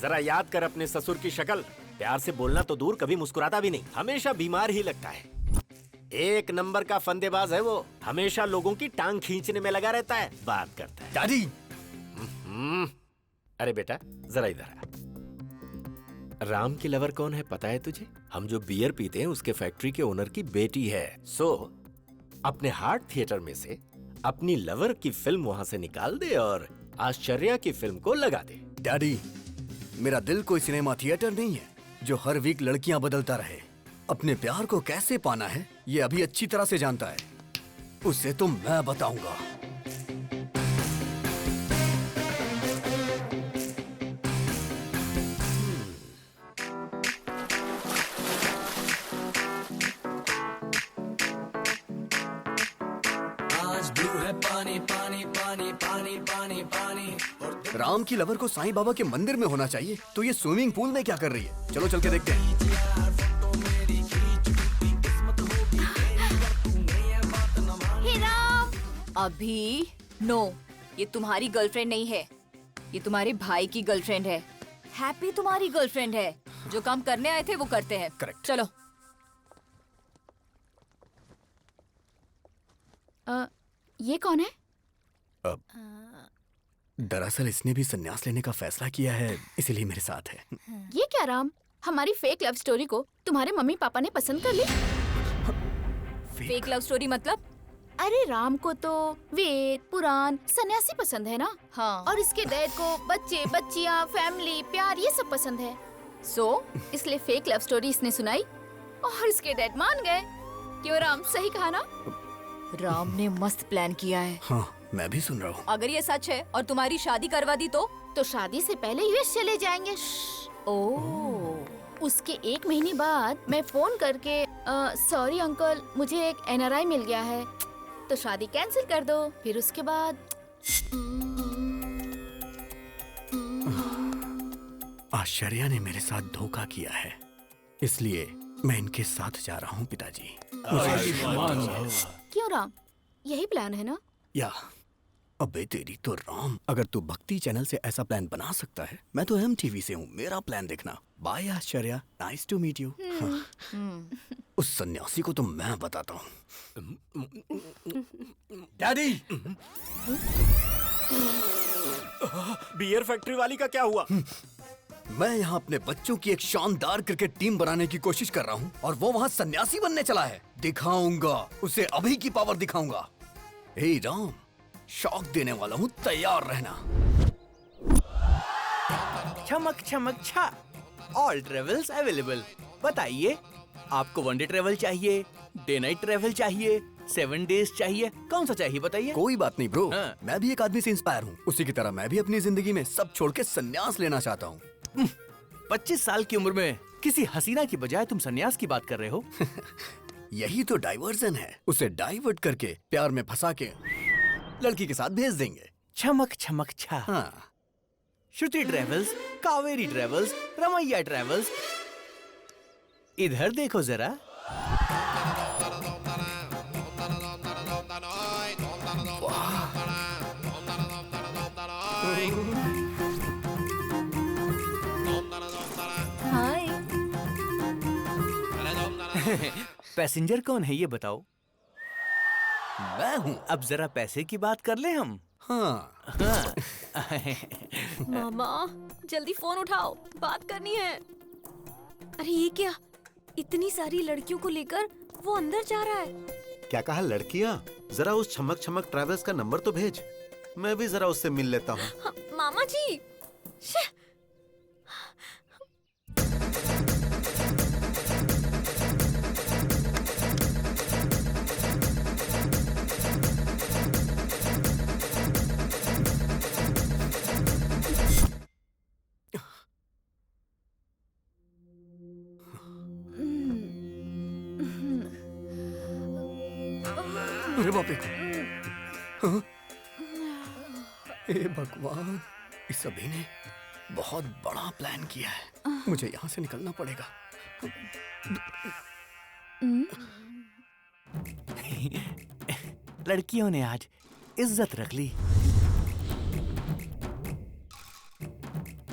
जरा याद कर अपने ससुर की शक्ल। प्यार से बोलना तो दूर, कभी मुस्कुराता भी नहीं, हमेशा बीमार ही लगता है। एक नंबर का फंदेबाज है वो, हमेशा लोगों की टांग खींचने में लगा रहता है, बात करता है। दादी! अरे बेटा जरा इधर आ। राम की लवर कौन है पता है तुझे? हम जो बियर पीते हैं उसके फैक्ट्री के ओनर की बेटी है। सो अपने हार्ट थिएटर में से अपनी लवर की फिल्म वहां से निकाल दे और आश्चर्य की फिल्म को लगा दे। डैडी, मेरा दिल कोई सिनेमा थिएटर नहीं है जो हर वीक लड़कियां बदलता रहे। अपने प्यार को कैसे पाना है ये अभी अच्छी तरह से जानता है, उसे तो मैं बताऊंगा। पानी पानी पानी पानी पानी पानी। राम की लवर को साईं बाबा के मंदिर में होना चाहिए, तो ये स्विमिंग पूल में क्या कर रही है? चलो चल के देखते हैं। अभी नो, ये तुम्हारी गर्लफ्रेंड नहीं है, ये तुम्हारे भाई की गर्लफ्रेंड है। हैप्पी तुम्हारी गर्लफ्रेंड है। जो काम करने आए थे वो करते हैं। करेक्ट। चलो। ये कौन है? दरअसल इसने भी संन्यास लेने का फैसला किया है, इसीलिए मेरे साथ है। ये क्या राम, हमारी फेक लव स्टोरी को तुम्हारे मम्मी पापा ने पसंद कर ली? फेक लव स्टोरी मतलब? अरे राम को तो वेद, पुराण, सन्यासी पसंद है ना। हाँ। और इसके डैड को बच्चे, बच्चियाँ, फैमिली, प्यार ये सब पसंद है। इसलिए फेक लव स्टोरी इसने सुनाई और इसके डैड मान गए। क्यों राम, सही कहा ना? राम ने मस्त प्लान किया है। हाँ, मैं भी सुन रहा हूँ। अगर ये सच है और तुम्हारी शादी करवा दी तो शादी से पहले यूएस चले जाएंगे। ओह, उसके 1 महीने बाद मैं फोन करके सॉरी अंकल, मुझे एक NRI मिल गया है, तो शादी कैंसिल कर दो। फिर उसके बाद आश्चर्या ने मेरे साथ धोखा किया है, इसलिए मैं इनके साथ जा रहा हूँ पिताजी। क्यों राम, यही प्लान है ना? या अबे तेरी तो राम, अगर तू भक्ति चैनल से ऐसा प्लान बना सकता है, मैं तो MTV से हूँ, मेरा प्लान देखना। Bye Ashcharya, nice to meet you. उस सन्यासी को तो मैं बताता हूँ। डैडी, बियर फैक्ट्री वाली का क्या हुआ? मैं यहाँ अपने बच्चों की एक शानदार क्रिकेट टीम बनाने की कोशिश कर रहा हूँ और वो वहाँ सन्यासी बनने चला है। दिखाऊंगा उसे, अभी की पावर दिखाऊंगा। हे राम, शॉक देने वाला हूँ, तैयार रहना। चमक चमक छा, ऑल ट्रेवल्स अवेलेबल। बताइए, आपको 1 डे ट्रेवल चाहिए, डे नाइट ट्रेवल चाहिए, 7 डेज चाहिए, कौन सा चाहिए बताइए? कोई बात नहीं ब्रो, मैं भी एक आदमी से इंस्पायर हूँ। उसी की तरह मैं भी अपनी जिंदगी में सब छोड़ के संन्यास लेना चाहता हूँ। 25 साल की उम्र में किसी हसीना की बजाय तुम सन्यास की बात कर रहे हो? यही तो डाइवर्जन है, उसे डाइवर्ट करके प्यार में फंसा के लड़की के साथ भेज देंगे। चमक चमक छा। हाँ। Shruti travels, Kaveri travels, Ramaiah travels, इधर देखो जरा। हाय। पैसेंजर कौन है ये बताओ? मैं हूँ। अब जरा पैसे की बात कर ले हम। हाँ। मामा जल्दी फोन उठाओ, बात करनी है। अरे ये क्या, इतनी सारी लड़कियों को लेकर वो अंदर जा रहा है। क्या कहा लड़कियाँ? जरा उस छमक छमक ट्रैवल्स का नंबर तो भेज, मैं भी जरा उससे मिल लेता हूँ। हाँ, मामा जी। अरे बाप रे, हाँ? हे भगवान, इस सभी ने बहुत बड़ा प्लान किया है। मुझे यहाँ से निकलना पड़ेगा। लड़कियों ने आज इज्जत रख ली।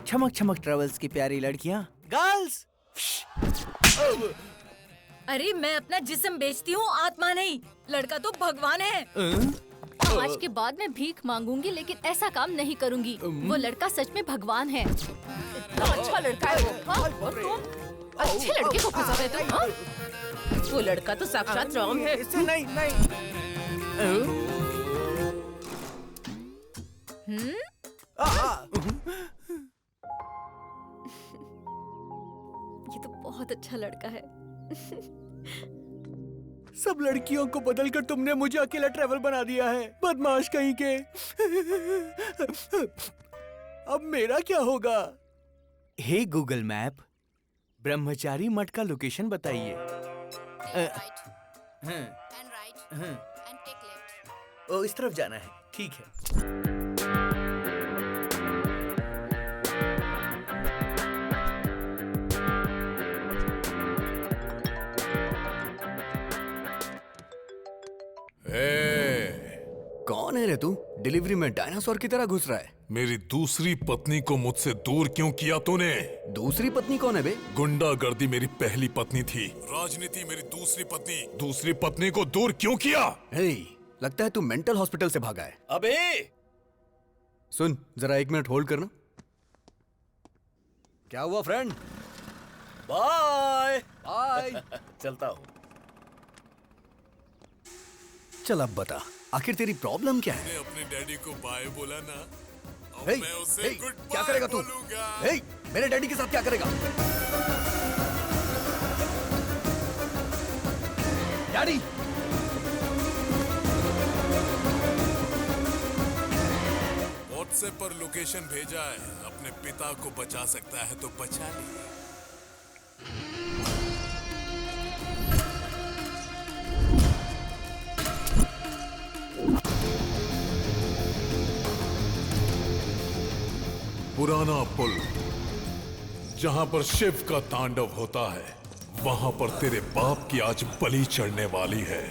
चमक चमक ट्रेवल्स की प्यारी लड़कियां, गर्ल्स। अरे मैं अपना जिस्म बेचती हूँ, आत्मा नहीं। लड़का तो भगवान है। आज के बाद मैं भीख मांगूंगी, लेकिन ऐसा काम नहीं करूंगी। वो लड़का सच में भगवान है। इतना अच्छा लड़का है वो। हाँ? और तुम अच्छे लड़के को फंसा रहे तुम। हाँ? वो लड़का तो साक्षात राम है। इससे नहीं नहीं। ये तो बहुत अच्छा लड़का है। सब लड़कियों को बदलकर तुमने मुझे अकेला ट्रैवल बना दिया है, बदमाश कहीं के। अब मेरा क्या होगा? हे गूगल मैप, ब्रह्मचारी मठ का लोकेशन बताइए। ओ, इस तरफ जाना है, ठीक है। कौन है रे तू? डिलीवरी में डायनासोर की तरह घुस रहा है। मेरी दूसरी पत्नी को मुझसे दूर क्यों किया तूने? दूसरी पत्नी कौन है बे? गुंडागर्दी मेरी पहली पत्नी थी, राजनीति मेरी दूसरी पत्नी। दूसरी पत्नी को दूर क्यों किया? हे, लगता है तू मेंटल हॉस्पिटल से भागा है। अबे सुन, जरा 1 मिनट होल्ड करना। क्या हुआ फ्रेंड? Bye bye. चलता हूँ। चल अब बता, आखिर तेरी प्रॉब्लम क्या है? अपने डैडी को बाय बोला ना, अब हे, मैं उसे हे, गुड क्या करेगा तू? हे, मेरे डैडी के साथ क्या करेगा? डैडी! व्हाट्सएप पर लोकेशन भेजा है, अपने पिता को बचा सकता है तो बचा ले। पुराना पुल जहां पर शिव का तांडव होता है, वहां पर तेरे बाप की आज बलि चढ़ने वाली है।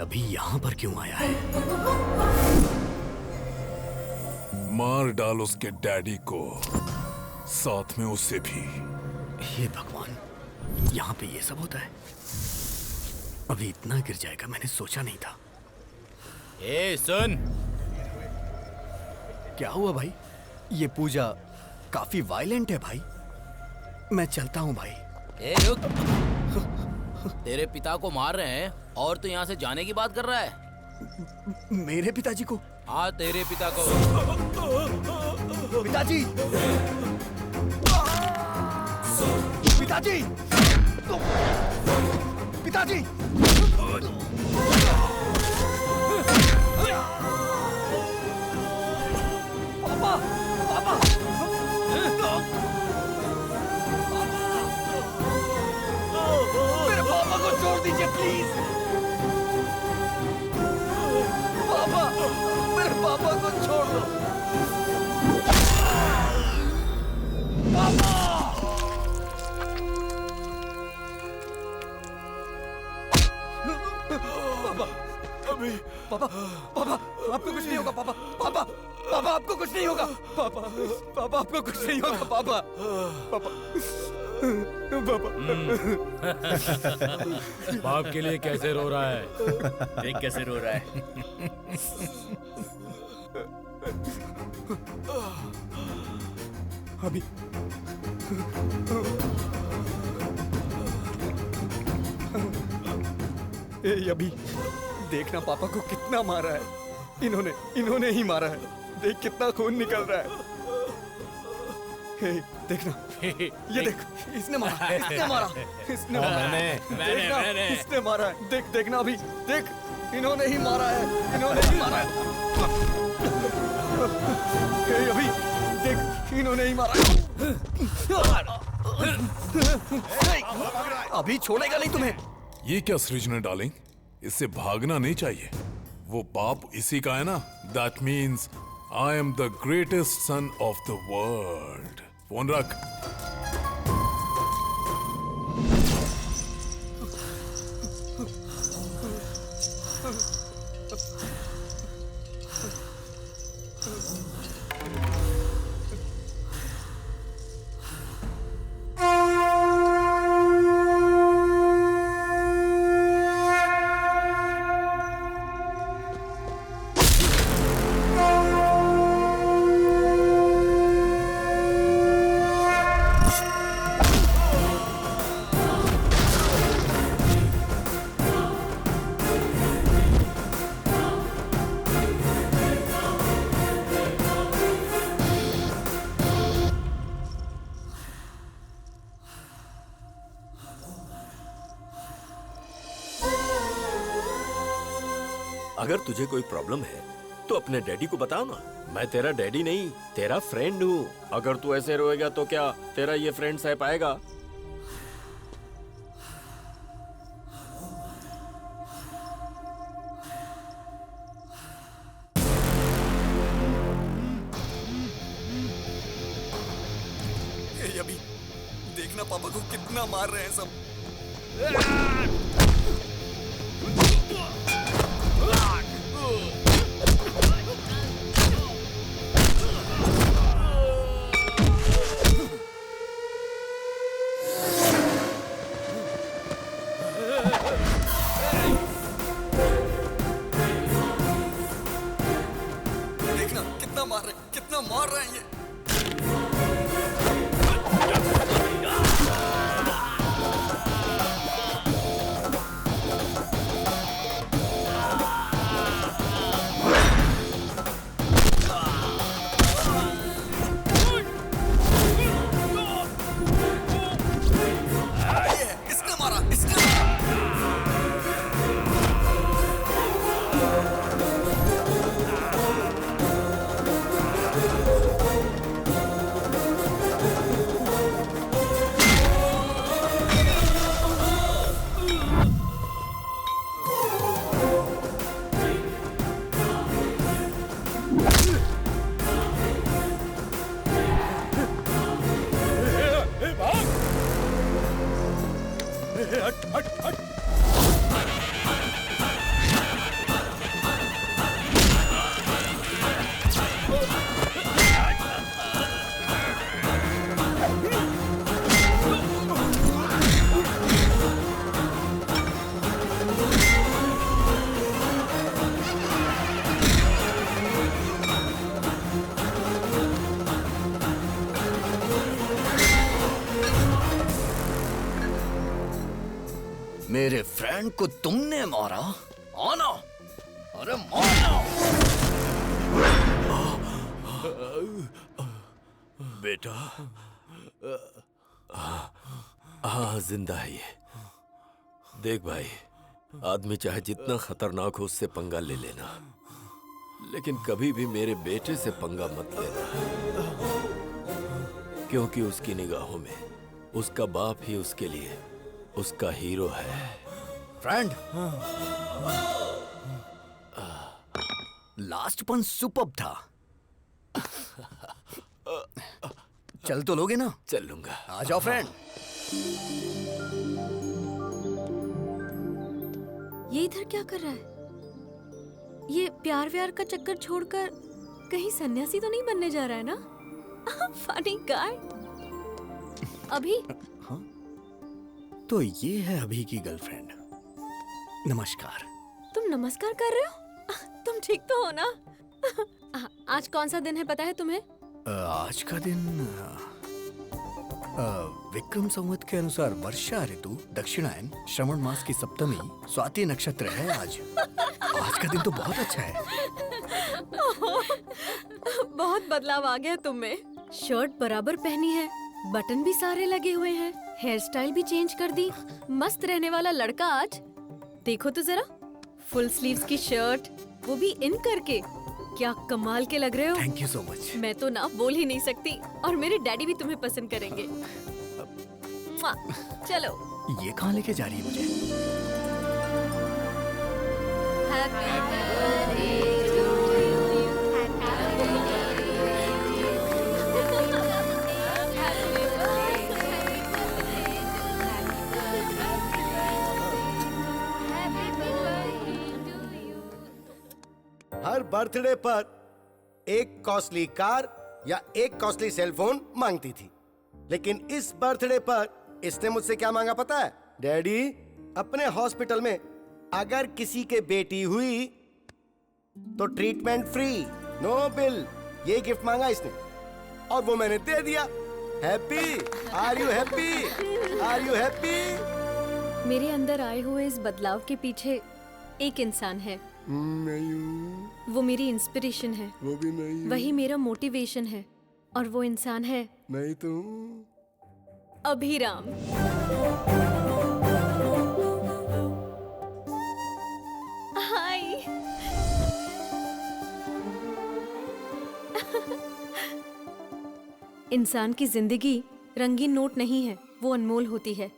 अभी यहाँ पर क्यों आया है? मार डाल उसके डैडी को, साथ में उसे भी। हे भगवान, यहाँ पे ये सब होता है? अभी इतना गिर जाएगा मैंने सोचा नहीं था। ए सुन, क्या हुआ भाई? ये पूजा काफी वायलेंट है भाई। मैं चलता हूँ भाई। ए रुक, तेरे पिता को मार रहे हैं और तू यहाँ से जाने की बात कर रहा है? मेरे पिताजी को? हाँ, तेरे पिता को। पिताजी! पिताजी! पिताजी! पापा! पापा! मेरे पापा को छोड़ दीजिए प्लीज। पापा, मेरे पापा को छोड़ दो। पापा! पापा, अभी पापा, पापा, आपको कुछ नहीं होगा पापा, पापा, पापा आपको कुछ नहीं होगा, पापा, पापा आपको कुछ नहीं होगा, पापा, पापा, बाप के लिए कैसे रो रहा है? देख कैसे रो रहा है। अभी अभी देखना पापा को कितना मारा है। इन्होंने ही मारा है। देख कितना खून निकल रहा है। देखना, ये देख, इसने मारा, इसने मारा, इसने मारा, मैंने इसने मारा है। देख, देखना अभी, देख, इन्होंने ही मारा है, इन्होंने ही मारा है। अभी देख, इन्होंने ही मारा है। अभी छोड़ेगा नहीं तुम्हें। ये क्या सृजना डार्लिंग, इससे भागना नहीं चाहिए। वो बाप इसी का है ना। That means I am the greatest son of the world. Phone रख। अगर तुझे कोई प्रॉब्लम है तो अपने डैडी को बताओ ना। मैं तेरा डैडी नहीं, तेरा फ्रेंड हूँ। अगर तू ऐसे रोएगा तो क्या तेरा ये फ्रेंड सह पाएगा? अभी देखना पापा को कितना मार रहे हैं सब। हट हट हट। मेरे फ्रेंड को तुमने मारा? आना, अरे मारना। बेटा, हाँ जिंदा है ये। देख भाई, आदमी चाहे जितना खतरनाक हो उससे पंगा ले लेना, लेकिन कभी भी मेरे बेटे से पंगा मत लेना, क्योंकि उसकी निगाहों में उसका बाप ही उसके लिए उसका हीरो है। फ्रेंड, लास्ट पंच सुपर्ब था। चल तो लोगे ना? चल लूंगा। आ जाओ फ्रेंड। ये इधर क्या कर रहा है? ये प्यार व्यार का चक्कर छोड़कर कहीं सन्यासी तो नहीं बनने जा रहा है ना? Funny guy. अभी तो ये है अभी की गर्लफ्रेंड। नमस्कार। तुम नमस्कार कर रहे हो? तुम ठीक तो हो ना? आज कौन सा दिन है पता है तुम्हें? आज का दिन विक्रम संवत के अनुसार वर्षा ऋतु, दक्षिणायन, श्रवण मास की सप्तमी, स्वाति नक्षत्र है आज। आज का दिन तो बहुत अच्छा है। बहुत बदलाव आ गया तुम में। शर्ट बराबर पहनी है, बटन भी सारे लगे हुए हैं, हेयर स्टाइल भी चेंज कर दी। मस्त रहने वाला लड़का आज। देखो तो जरा, फुल स्लीव्स की शर्ट, वो भी इन करके। क्या कमाल के लग रहे हो। Thank you so much. मैं तो ना बोल ही नहीं सकती, और मेरे डैडी भी तुम्हें पसंद करेंगे। चलो। ये कहाँ लेके जा रही है मुझे? हर बर्थडे पर एक कॉस्टली कार या एक कॉस्टली सेलफोन मांगती थी, लेकिन इस बर्थडे पर इसने मुझसे क्या मांगा पता है? डैडी, अपने हॉस्पिटल में अगर किसी के बेटी हुई तो ट्रीटमेंट फ्री, नो बिल। ये गिफ्ट मांगा इसने और वो मैंने दे दिया। Happy? Are you happy? Are you happy? मेरे अंदर आए हुए इस बदलाव के पीछे एक इंसान है। नहीं हूँ। वो मेरी इंस्पिरेशन है। वो भी नहीं हूँ। वही मेरा मोटिवेशन है, और वो इंसान है नहीं तो अभिराम। हाय। इंसान की जिंदगी रंगीन नोट नहीं है, वो अनमोल होती है।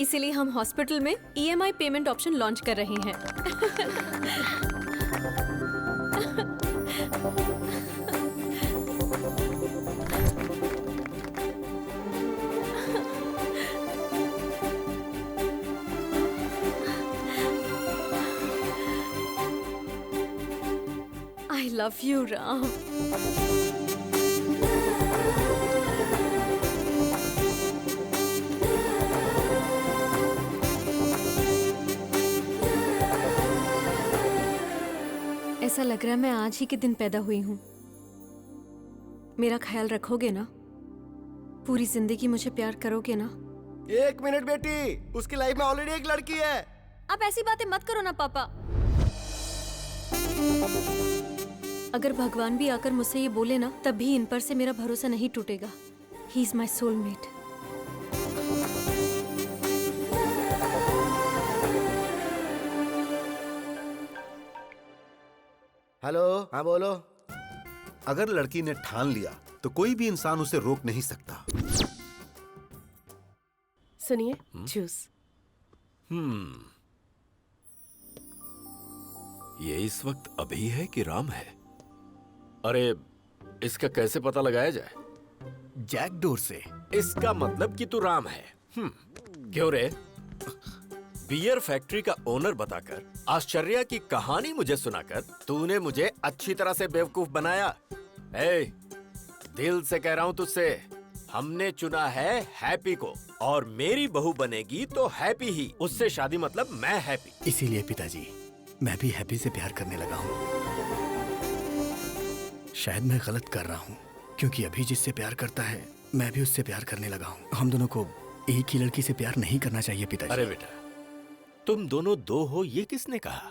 इसीलिए हम हॉस्पिटल में EMI पेमेंट ऑप्शन लॉन्च कर रहे हैं। I love you, Ram. ऐसा लग रहा है मैं आज ही के दिन पैदा हुई हूँ। मेरा ख्याल रखोगे ना? पूरी जिंदगी मुझे प्यार करोगे ना? एक मिनट बेटी, उसकी लाइफ में ऑलरेडी एक लड़की है। आप ऐसी बातें मत करो ना पापा। अगर भगवान भी आकर मुझसे ये बोले ना, तब भी इन पर से मेरा भरोसा नहीं टूटेगा। He is my soulmate. Hello, हाँ बोलो। अगर लड़की ने ठान लिया तो कोई भी इंसान उसे रोक नहीं सकता। सुनिए, जूस। ये इस वक्त अभी है कि राम है? अरे, इसका कैसे पता लगाया जाए? जैक डोर से। इसका मतलब कि तू राम है। क्यों रे? बियर फैक्ट्री का ओनर बताकर, आश्चर्य की कहानी मुझे सुनाकर तूने मुझे अच्छी तरह से बेवकूफ बनाया। ए, दिल से कह रहा हूँ तुझसे, हमने चुना है हैप्पी को, और मेरी बहू बनेगी तो हैप्पी ही। उससे शादी मतलब मैं हैप्पी। इसीलिए पिताजी मैं भी हैप्पी से प्यार करने लगा हूँ। शायद मैं गलत कर रहा हूँ, क्योंकि अभी जिससे प्यार करता है मैं भी उससे प्यार करने लगा हूँ। हम दोनों को एक ही लड़की से प्यार नहीं करना चाहिए पिताजी। अरे बेटा, तुम दोनों दो हो ये किसने कहा?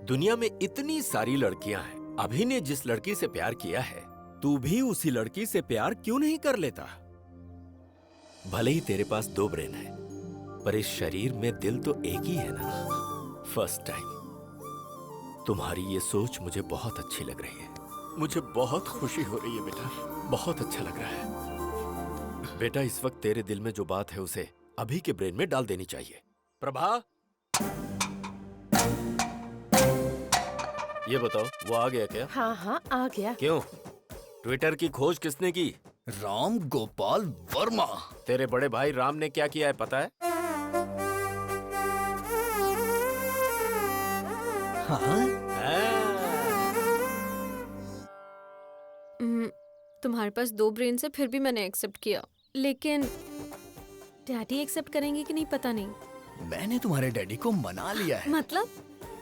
दुनिया में इतनी सारी लड़कियां हैं। अभी ने जिस लड़की से प्यार किया है, तू भी उसी लड़की से प्यार क्यों नहीं कर लेता? भले ही तेरे पास 2 ब्रेन है, पर इस शरीर में दिल तो एक ही है ना। फर्स्ट टाइम तुम्हारी ये सोच मुझे बहुत अच्छी लग रही है। मुझे बहुत खुशी हो रही है बेटा, बहुत अच्छा लग रहा है। बेटा, इस वक्त तेरे दिल में जो बात है उसे अभी के ब्रेन में डाल देनी चाहिए। प्रभा, ये बताओ वो आ गया क्या? हाँ हाँ आ गया। क्यों? ट्विटर की खोज किसने की? राम गोपाल वर्मा। तेरे बड़े भाई राम ने क्या किया है पता है? हाँ? तुम्हारे पास 2 ब्रेन से फिर भी मैंने एक्सेप्ट किया, लेकिन डैडी एक्सेप्ट करेंगे कि नहीं पता नहीं। मैंने तुम्हारे डैडी को मना लिया है। मतलब?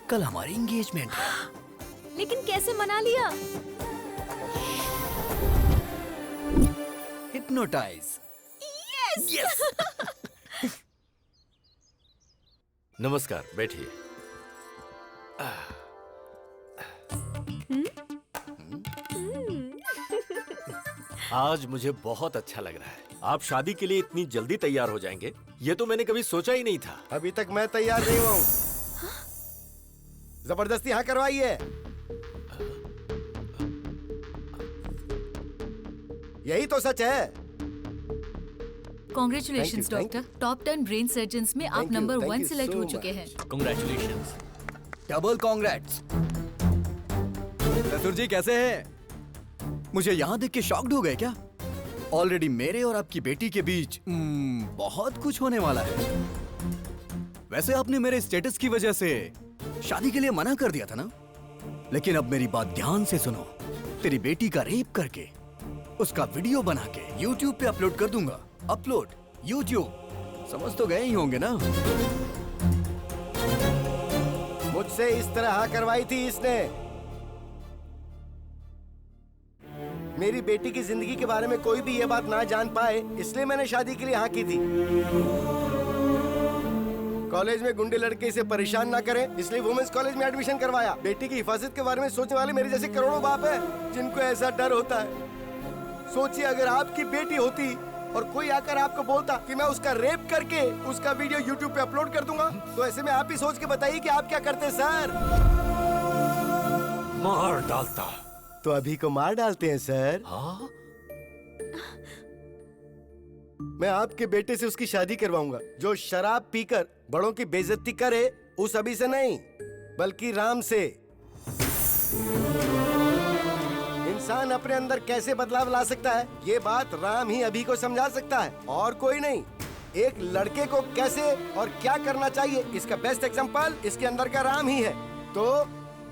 कल हमारी एंगेजमेंट है। लेकिन कैसे मना लिया? हिप्नोटाइज। यस। नमस्कार, बैठिए। आज मुझे बहुत अच्छा लग रहा है। आप शादी के लिए इतनी जल्दी तैयार हो जाएंगे, ये तो मैंने कभी सोचा ही नहीं था। अभी तक मैं तैयार नहीं हुआ हूँ। जबरदस्ती हाँ करवाइए। यही तो सच है। Congratulations doctor, top 10 brain surgeons में आप नंबर 1 सिलेक्ट हो चुके हैं। कांग्रेचुलेशंस। Double congrats. ससुर जी कैसे हैं? मुझे यहाँ देख के शॉक्ड हो गए क्या? ऑलरेडी मेरे और आपकी बेटी के बीच बहुत कुछ होने वाला है। वैसे आपने मेरे स्टेटस की वजह से शादी के लिए मना कर दिया था ना? लेकिन अब मेरी बात ध्यान से सुनो। तेरी बेटी का रेप करके उसका वीडियो बना के YouTube पे अपलोड कर दूंगा। Upload YouTube। समझ तो गए ही होंगे ना? मुझसे इस तरह हाँ करवाई थी इसने। मेरी बेटी की जिंदगी के बारे में कोई भी ये बात ना जान पाए, इसलिए मैंने शादी के लिए हाँ की थी। कॉलेज में गुंडे लड़के इसे परेशान ना करें, इसलिए वुमेन्स कॉलेज में एडमिशन करवाया। बेटी की हिफाजत के बारे में सोचने वाले मेरे जैसे करोड़ों बाप हैं, जिनको ऐसा डर होता है। सोचिए अगर आपकी बेटी होती और कोई आकर आपको बोलता कि मैं उसका रेप करके उसका वीडियो YouTube पे अपलोड कर दूंगा, तो ऐसे में आप ही सोच के बताइए कि आप क्या करते सर? मार डालता। तो अभी को मार डालते हैं सर? हाँ? मैं आपके बेटे से उसकी शादी करवाऊंगा, जो शराब पीकर बड़ों की बेइज्जती करे, उस अभी से नहीं बल्कि राम से। इंसान अपने अंदर कैसे बदलाव ला सकता है, ये बात राम ही अभी को समझा सकता है, और कोई नहीं। एक लड़के को कैसे और क्या करना चाहिए, इसका बेस्ट एग्जांपल इसके अंदर का राम ही है। तो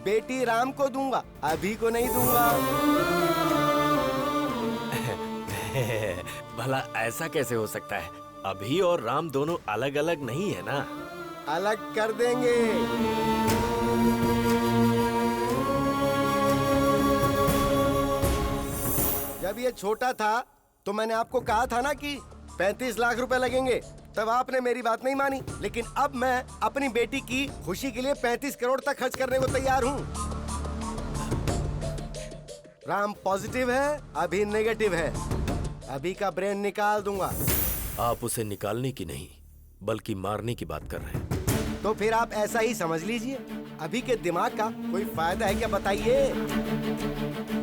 बेटी राम को दूंगा, अभी को नहीं दूंगा। भला ऐसा कैसे हो सकता है? अभी और राम दोनों अलग अलग नहीं है ना? अलग कर देंगे। जब ये छोटा था तो मैंने आपको कहा था ना कि 35 लाख रुपए लगेंगे, तब आपने मेरी बात नहीं मानी। लेकिन अब मैं अपनी बेटी की खुशी के लिए 35 करोड़ तक खर्च करने को तैयार हूँ। राम पॉजिटिव है, अभी नेगेटिव है। अभी का ब्रेन निकाल दूंगा। आप उसे निकालने की नहीं बल्कि मारने की बात कर रहे हैं। तो फिर आप ऐसा ही समझ लीजिए। अभी के दिमाग का कोई फायदा है क्या बताइए?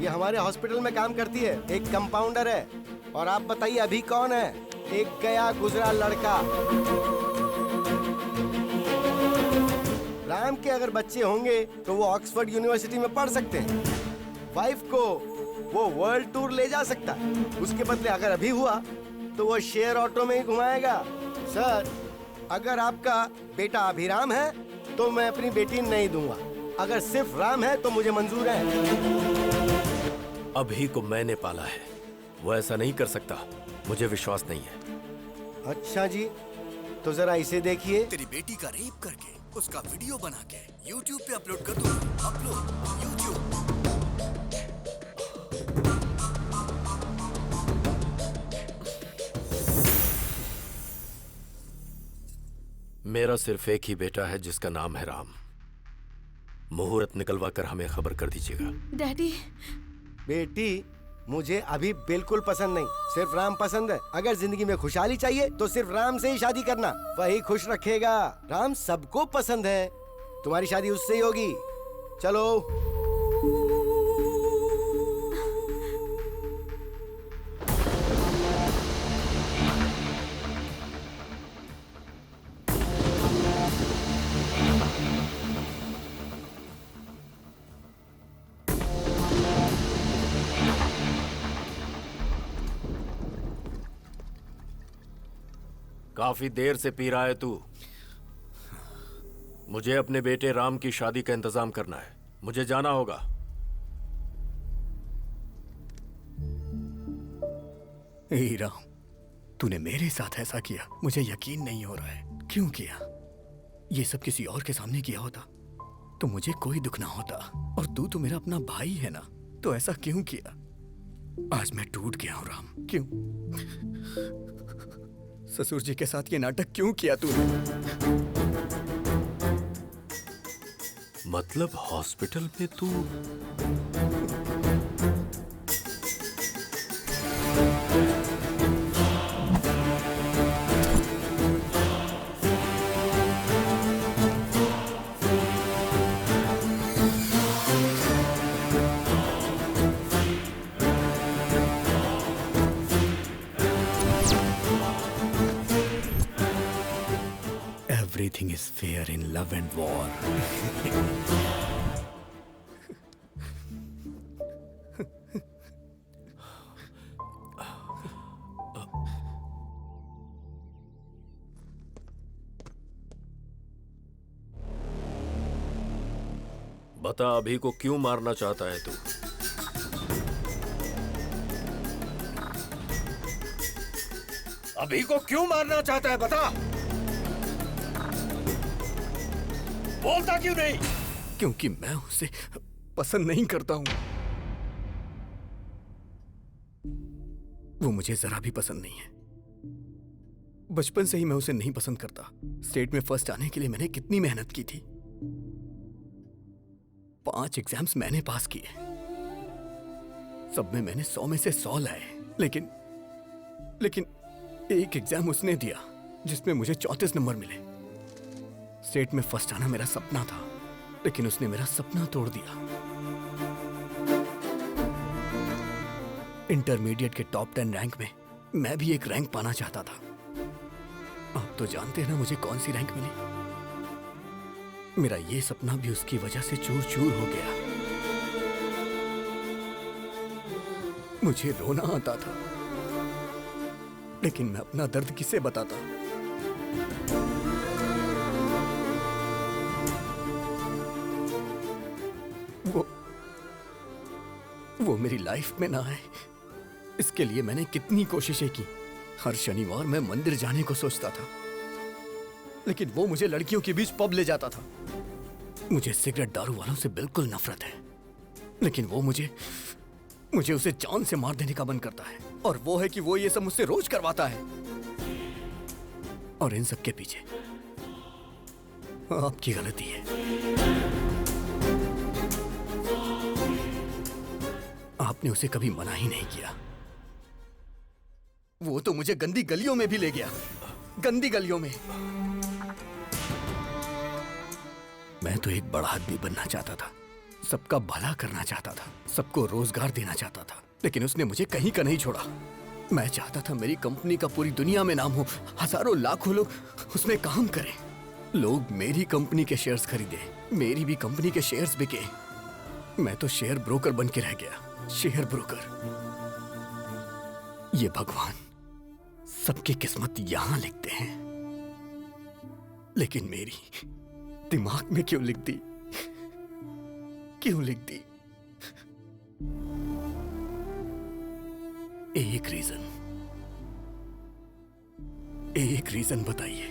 ये हमारे हॉस्पिटल में काम करती है, एक कंपाउंडर है। और आप बताइए अभी कौन है? एक गया गुजरा लड़का। राम के अगर बच्चे होंगे तो वो ऑक्सफोर्ड यूनिवर्सिटी में पढ़ सकते हैं। वाइफ को वो वर्ल्ड टूर ले जा सकता है। उसके बदले अगर अभी हुआ तो वो शेयर ऑटो में ही घुमाएगा। सर, अगर आपका बेटा अभिराम है तो मैं अपनी बेटी नहीं दूंगा। अगर सिर्फ राम है तो मुझे मंजूर है। अभी को मैंने पाला है, वो ऐसा नहीं कर सकता, मुझे विश्वास नहीं है। अच्छा जी, तो जरा इसे देखिए। तेरी बेटी का रेप करके उसका वीडियो बना के YouTube पे अपलोड कर दूंगा। Upload YouTube। मेरा सिर्फ एक ही बेटा है जिसका नाम है राम। मुहूर्त निकलवा कर हमें खबर कर दीजिएगा। डैडी। बेटी मुझे अभी बिल्कुल पसंद नहीं, सिर्फ राम पसंद है। अगर जिंदगी में खुशहाली चाहिए तो सिर्फ राम से ही शादी करना, वही खुश रखेगा। राम सबको पसंद है, तुम्हारी शादी उससे ही होगी। चलो। काफी देर से पी रहा है तू। मुझे अपने बेटे राम की शादी का इंतजाम करना है, मुझे जाना होगा। हे राम, तूने मेरे साथ ऐसा किया, मुझे यकीन नहीं हो रहा है। क्यों किया? ये सब किसी और के सामने किया होता तो मुझे कोई दुख ना होता। और तू तो मेरा अपना भाई है ना, तो ऐसा क्यों किया? आज मैं टूट गया हूं राम। क्यों? ससुर जी के साथ ये नाटक क्यों किया तूने? मतलब हॉस्पिटल में तू? Everything is fair in love and war. बता अभी को क्यों मारना चाहता है तू? अभी को क्यों मारना चाहता है बता। बोलता क्यों नहीं? क्योंकि मैं उसे पसंद नहीं करता हूं। वो मुझे जरा भी पसंद नहीं है। बचपन से ही मैं उसे नहीं पसंद करता। स्टेट में फर्स्ट आने के लिए मैंने कितनी मेहनत की थी। 5 एग्जाम्स मैंने पास किए, सब में मैंने 100 में से 100 लाए। लेकिन एक एग्जाम उसने दिया जिसमें मुझे 34 नंबर मिले। स्टेट में फर्स्ट आना मेरा सपना था, लेकिन उसने मेरा सपना तोड़ दिया। इंटरमीडिएट के टॉप 10 रैंक में मैं भी एक रैंक पाना चाहता था। आप तो जानते हैं ना मुझे कौन सी रैंक मिली। मेरा ये सपना भी उसकी वजह से चूर चूर हो गया। मुझे रोना आता था, लेकिन मैं अपना दर्द किसे बताता? वो मेरी लाइफ में ना आए, इसके लिए मैंने कितनी कोशिशें की। हर शनिवार मैं मंदिर जाने को सोचता था, लेकिन वो मुझे लड़कियों के बीच पब ले जाता था। मुझे सिगरेट दारू वालों से बिल्कुल नफरत है, लेकिन वो मुझे उसे जान से मार देने का मन करता है। और वो है कि वो ये सब मुझसे रोज करवाता है। और इन सब के पीछे आपकी गलती है। आपने उसे कभी मना ही नहीं किया। वो तो मुझे गंदी गलियों में भी ले गया, गंदी गलियों में। मैं तो एक बड़ा आदमी बनना चाहता था, सबका भला करना चाहता था, सबको रोजगार देना चाहता था, लेकिन उसने मुझे कहीं का नहीं छोड़ा। मैं चाहता था मेरी कंपनी का पूरी दुनिया में नाम हो, हजारों लाखों लोग उसमें काम करें, लोग मेरी कंपनी के शेयर्स खरीदे, मेरी भी कंपनी के शेयर्स बिके। मैं तो शेयर ब्रोकर बन के रह गया, शेयर ब्रोकर। ये भगवान सबकी किस्मत यहां लिखते हैं। लेकिन मेरी दिमाग में क्यों लिख दी? क्यों लिख दी? एक रीजन बताइए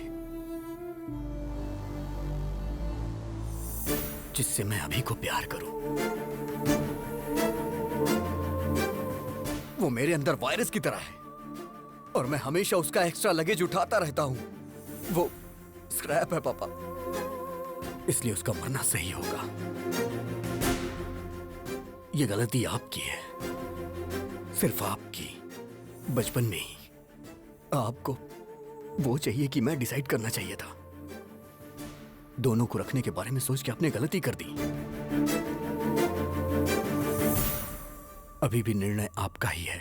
जिससे मैं अभी को प्यार करूं। वो मेरे अंदर वायरस की तरह है और मैं हमेशा उसका एक्स्ट्रा लगेज उठाता रहता हूं। वो स्क्रैप है पापा, इसलिए उसका मरना सही होगा। ये गलती आपकी है, सिर्फ आपकी। बचपन में ही आपको वो चाहिए कि मैं डिसाइड करना चाहिए था। दोनों को रखने के बारे में सोच के आपने गलती कर दी। अभी भी निर्णय आपका ही है।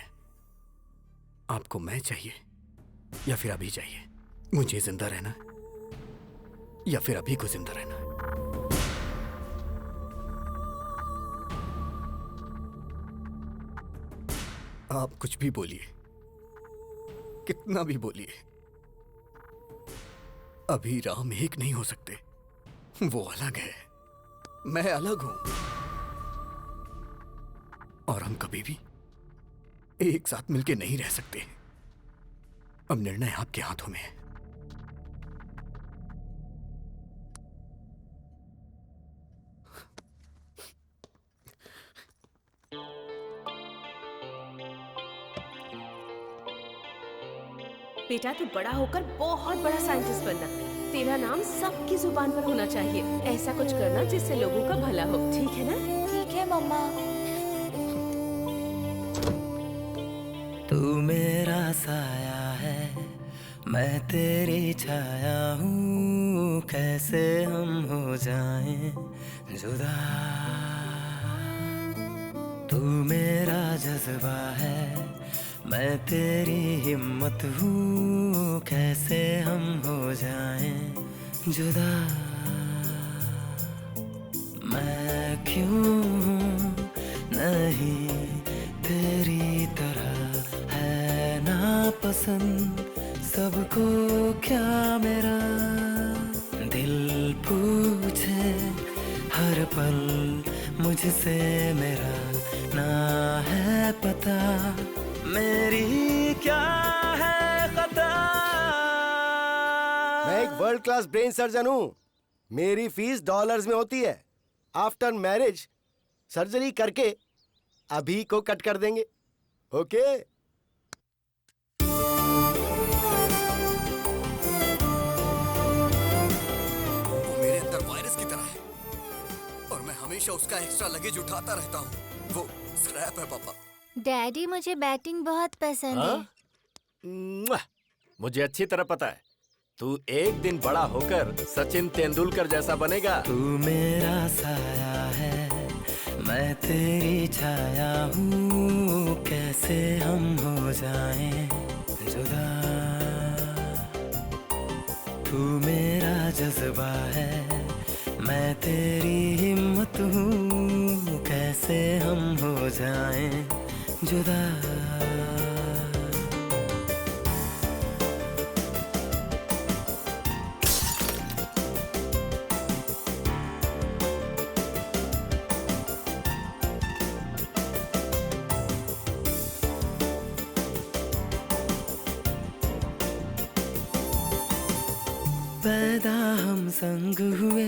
आपको मैं चाहिए या फिर अभी चाहिए? मुझे जिंदा रहना या फिर अभी को जिंदा रहना? आप कुछ भी बोलिए, कितना भी बोलिए, अभी राम एक नहीं हो सकते। वो अलग है, मैं अलग हूं, और हम कभी भी एक साथ मिलके नहीं रह सकते। अब निर्णय आपके हाथों में है। बेटा तू बड़ा होकर बहुत बड़ा साइंटिस्ट बनना। तेरा नाम सबकी जुबान पर होना चाहिए। ऐसा कुछ करना जिससे लोगों का भला हो, ठीक है ना? ठीक है मम्मा। तू मेरा साया है, मैं तेरी छाया हूँ, कैसे हम हो जाएं जुदा। तू मेरा जज्बा है, मैं तेरी हिम्मत हूँ, कैसे हम हो जाएं जुदा। मैं क्यों हूँ नहीं तेरी तरह, है नापसंद सबको क्या मेरा। दिल पूछे हर पल मुझसे मेरा, ना है पता मेरी क्या है खता। मैं एक वर्ल्ड क्लास ब्रेन सर्जन हूँ। मेरी फीस डॉलर्स में होती है। आफ्टर मैरिज सर्जरी करके अभी को कट कर देंगे। ओके? वो मेरे अंदर वायरस की तरह है और मैं हमेशा उसका एक्स्ट्रा लगेज उठाता रहता हूँ। वो स्क्रैप है पापा। डैडी मुझे बैटिंग बहुत पसंद है। मुझे अच्छी तरह पता है, तू एक दिन बड़ा होकर सचिन तेंदुलकर जैसा बनेगा। तू मेरा साया है, मैं तेरी छाया हूँ, कैसे हम हो जाएं जुदा। तू मेरा जज्बा है, मैं तेरी हिम्मत हूँ, कैसे हम हो जाएं जुदा। पैदा हम संग हुए,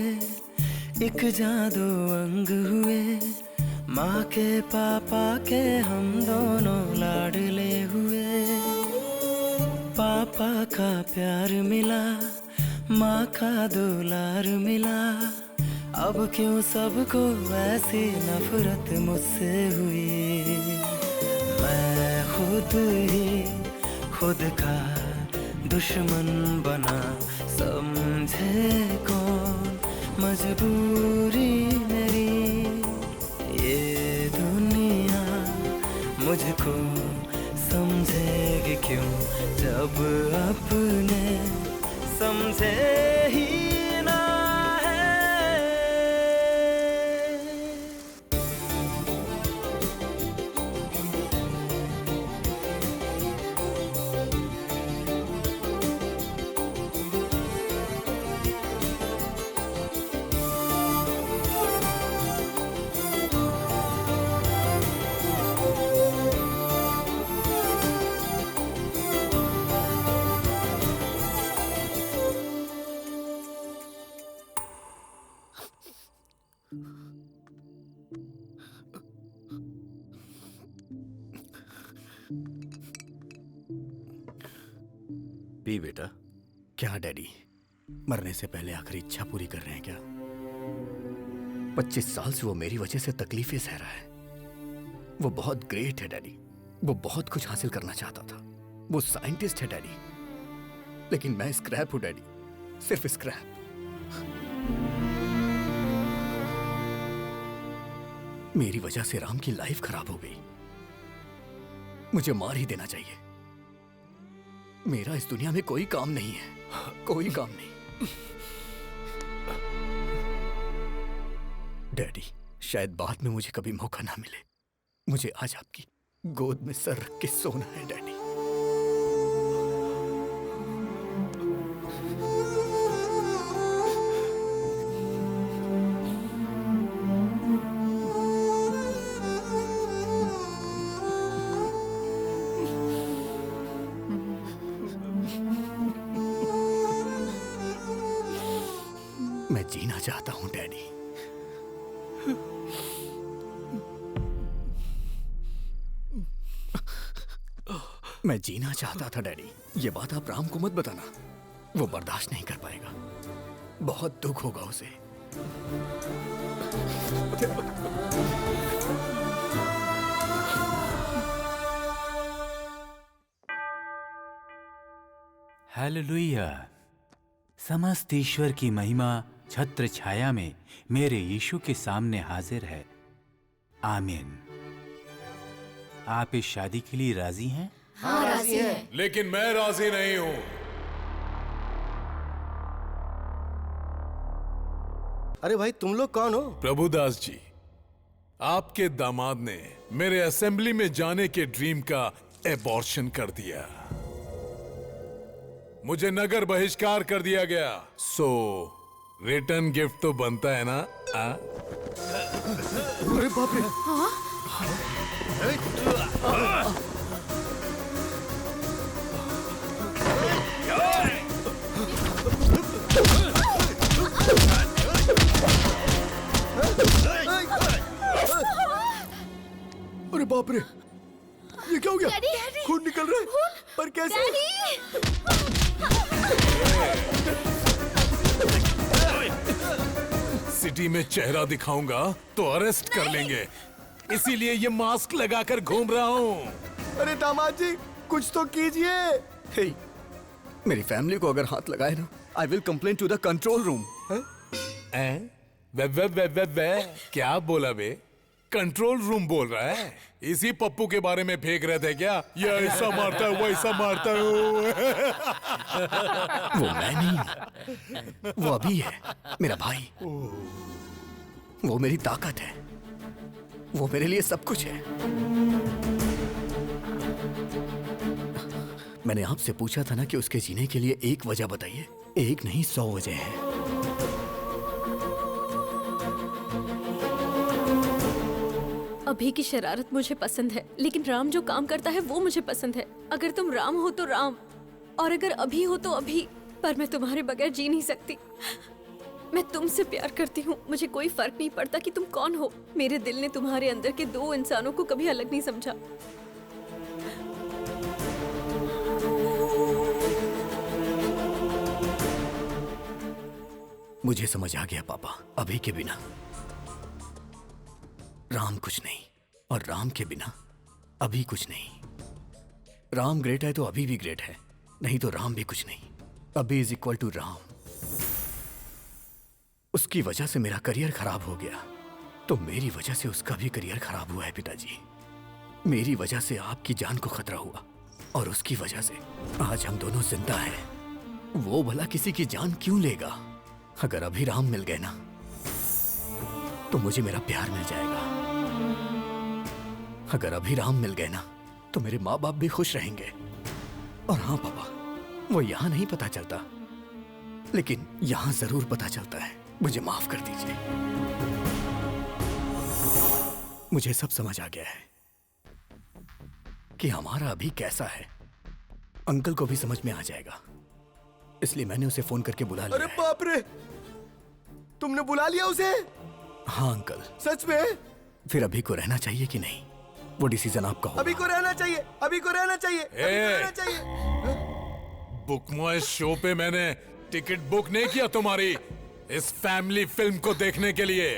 एक जादू अंग हुए, माँ के पापा के हम दोनों लाडले हुए। पापा का प्यार मिला, माँ का दुलार मिला, अब क्यों सबको ऐसी नफरत मुझसे हुई। मैं खुद ही खुद का दुश्मन बना, समझे कौन मजबूरी मेरी। ये दुनिया मुझको समझेगी क्यों, जब अपने समझे ही ना है। पी बेटा। क्या डैडी, मरने से पहले आखिरी इच्छा पूरी कर रहे हैं क्या? 25 साल से वो मेरी वजह से तकलीफें सह रहा है। वो बहुत ग्रेट है डैडी, वो बहुत कुछ हासिल करना चाहता था, वो साइंटिस्ट है डैडी, लेकिन मैं स्क्रैप हूं डैडी, सिर्फ स्क्रैप। मेरी वजह से राम की लाइफ खराब हो गई। मुझे मार ही देना चाहिए। मेरा इस दुनिया में कोई काम नहीं है, कोई काम नहीं। डैडी, शायद बाद में मुझे कभी मौका ना मिले। मुझे आज आपकी गोद में सर रख के सोना है डैडी। मैं जीना चाहता हूं डैडी। मैं जीना चाहता था डैडी। ये बात आप राम को मत बताना, वो बर्दाश्त नहीं कर पाएगा, बहुत दुख होगा उसे। हालेलुया। समस्त ईश्वर की महिमा छत्र छाया में मेरे यीशु के सामने हाजिर है। आमीन। आप इस शादी के लिए राजी हैं? हाँ, राजी हैं। लेकिन मैं राजी नहीं हूं। अरे भाई, तुम लोग कौन हो? प्रभुदास जी, आपके दामाद ने मेरे असेंबली में जाने के ड्रीम का एबॉर्शन कर दिया। मुझे नगर बहिष्कार कर दिया गया। सो रिटर्न गिफ्ट तो बनता है ना? अरे बाप रे! अरे बाप रे, ये क्या हो गया? खून निकल रहा है, पर कैसे? सिटी में चेहरा दिखाऊंगा तो अरेस्ट कर लेंगे, इसीलिए ये मास्क लगाकर घूम रहा हूँ। अरे दामाद जी, कुछ तो कीजिए। हे, मेरी फैमिली को अगर हाथ लगाए ना, I will complain to the control room. क्या बोला बे? कंट्रोल रूम बोल रहा है? इसी पप्पू के बारे में फेंक रहे थे क्या? ये ऐसा मारता है, वो ऐसा मारता है। वो मैं नहीं हूं, वो अभी है, मेरा भाई। वो मेरी ताकत है, वो मेरे लिए सब कुछ है। मैंने आपसे पूछा था ना कि उसके जीने के लिए एक वजह बताइए। एक नहीं, 100 वजह है। अभी की शरारत मुझे पसंद है, लेकिन राम जो काम करता है वो मुझे पसंद है। अगर तुम राम हो तो राम, और अगर अभी हो तो अभी, पर मैं तुम्हारे बगैर जी नहीं सकती। मैं तुमसे प्यार करती हूँ, मुझे कोई फर्क नहीं पड़ता कि तुम कौन हो। मेरे दिल ने तुम्हारे अंदर के 2 इंसानों को कभी अलग नहीं समझा। मुझे समझ आ गया पापा, अभी के बिना राम कुछ नहीं, और राम के बिना अभी कुछ नहीं। राम ग्रेट है तो अभी भी ग्रेट है, नहीं तो राम भी कुछ नहीं। अभी इज इक्वल टू राम। उसकी वजह से मेरा करियर खराब हो गया, तो मेरी वजह से उसका भी करियर खराब हुआ है पिताजी। मेरी वजह से आपकी जान को खतरा हुआ, और उसकी वजह से आज हम दोनों जिंदा हैं। वो भला किसी की जान क्यों लेगा? अगर अभी राम मिल गए ना, तो मुझे मेरा प्यार मिल जाएगा। अगर अभी राम मिल गए ना, तो मेरे माँ बाप भी खुश रहेंगे। और हाँ पापा, वो यहाँ नहीं पता चलता, लेकिन यहाँ जरूर पता चलता है। मुझे माफ कर दीजिए। मुझे सब समझ आ गया है कि हमारा अभी कैसा है। अंकल को भी समझ में आ जाएगा, इसलिए मैंने उसे फोन करके बुला लिया। अरे बाप रे, तुमने बुला लिया उसे? हाँ अंकल। सच में? फिर अभी को रहना चाहिए कि नहीं, वो डिसीजन आपका होगा। अभी को रहना चाहिए, अभी को रहना चाहिए, अभी को रहना चाहिए। बुक माय शो पे मैंने टिकट बुक नहीं किया तुम्हारी इस फैमिली फिल्म को देखने के लिए।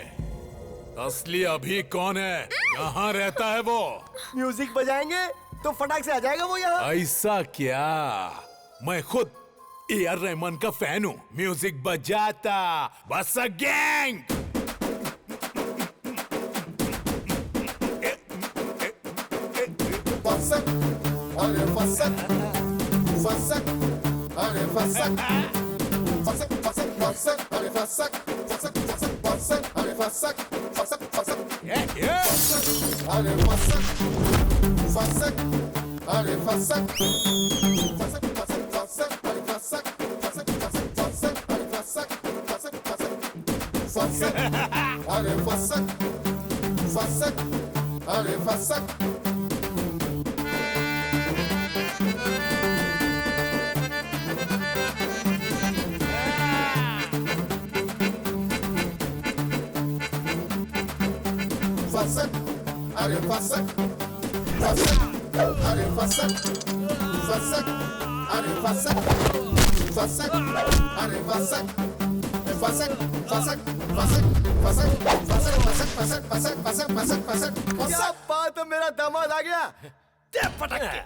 असली अभी कौन है, कहाँ रहता है वो? म्यूजिक बजाएंगे तो फटाक से आ जाएगा वो यहाँ। ऐसा क्या? मैं खुद ए.आर. रहमान का फैन हूँ। म्यूजिक बजाता बस गैंग। फसक, अरे फसक, फसक, अरे फसक, फसक, फसक, फसक, अरे फसक, फसक, फसक, फसक, अरे फसक, फसक, फसक, अरे फसक, फसक, अरे फसक, फसक, फसक, फसक, अरे फसक, फसक, फसक, फसक, अरे फसक, फसक, फसक, फसक, अरे फसक, फसक, अरे Phasak. Fazak, are fazak, fazak, are fazak, fazak, are fazak, fazak, are fazak, fazak, fazak, fazak, fazak, fazak, fazak, fazak, fazak, fazak, fazak, fazak. क्या बात है, मेरा दामाद आ गया। पटक के।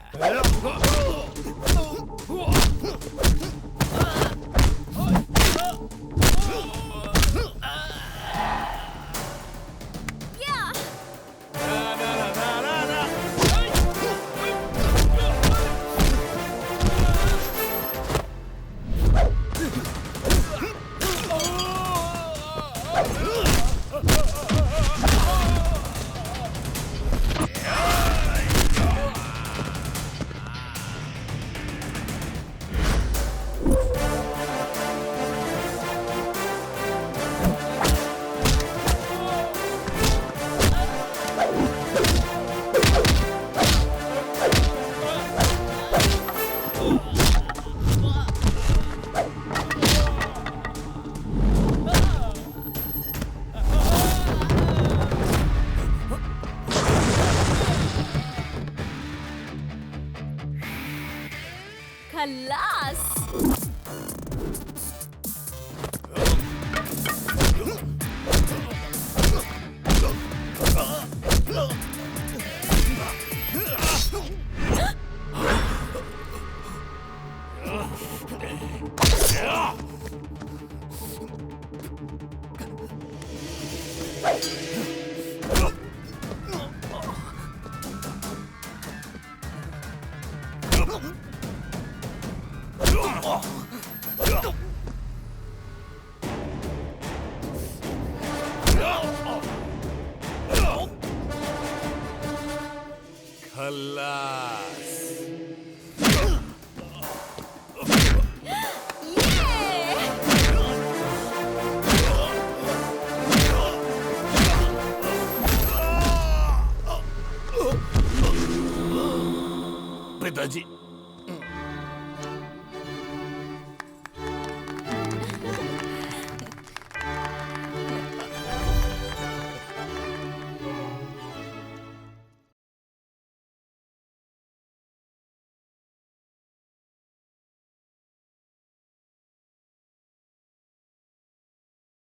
खल्लास।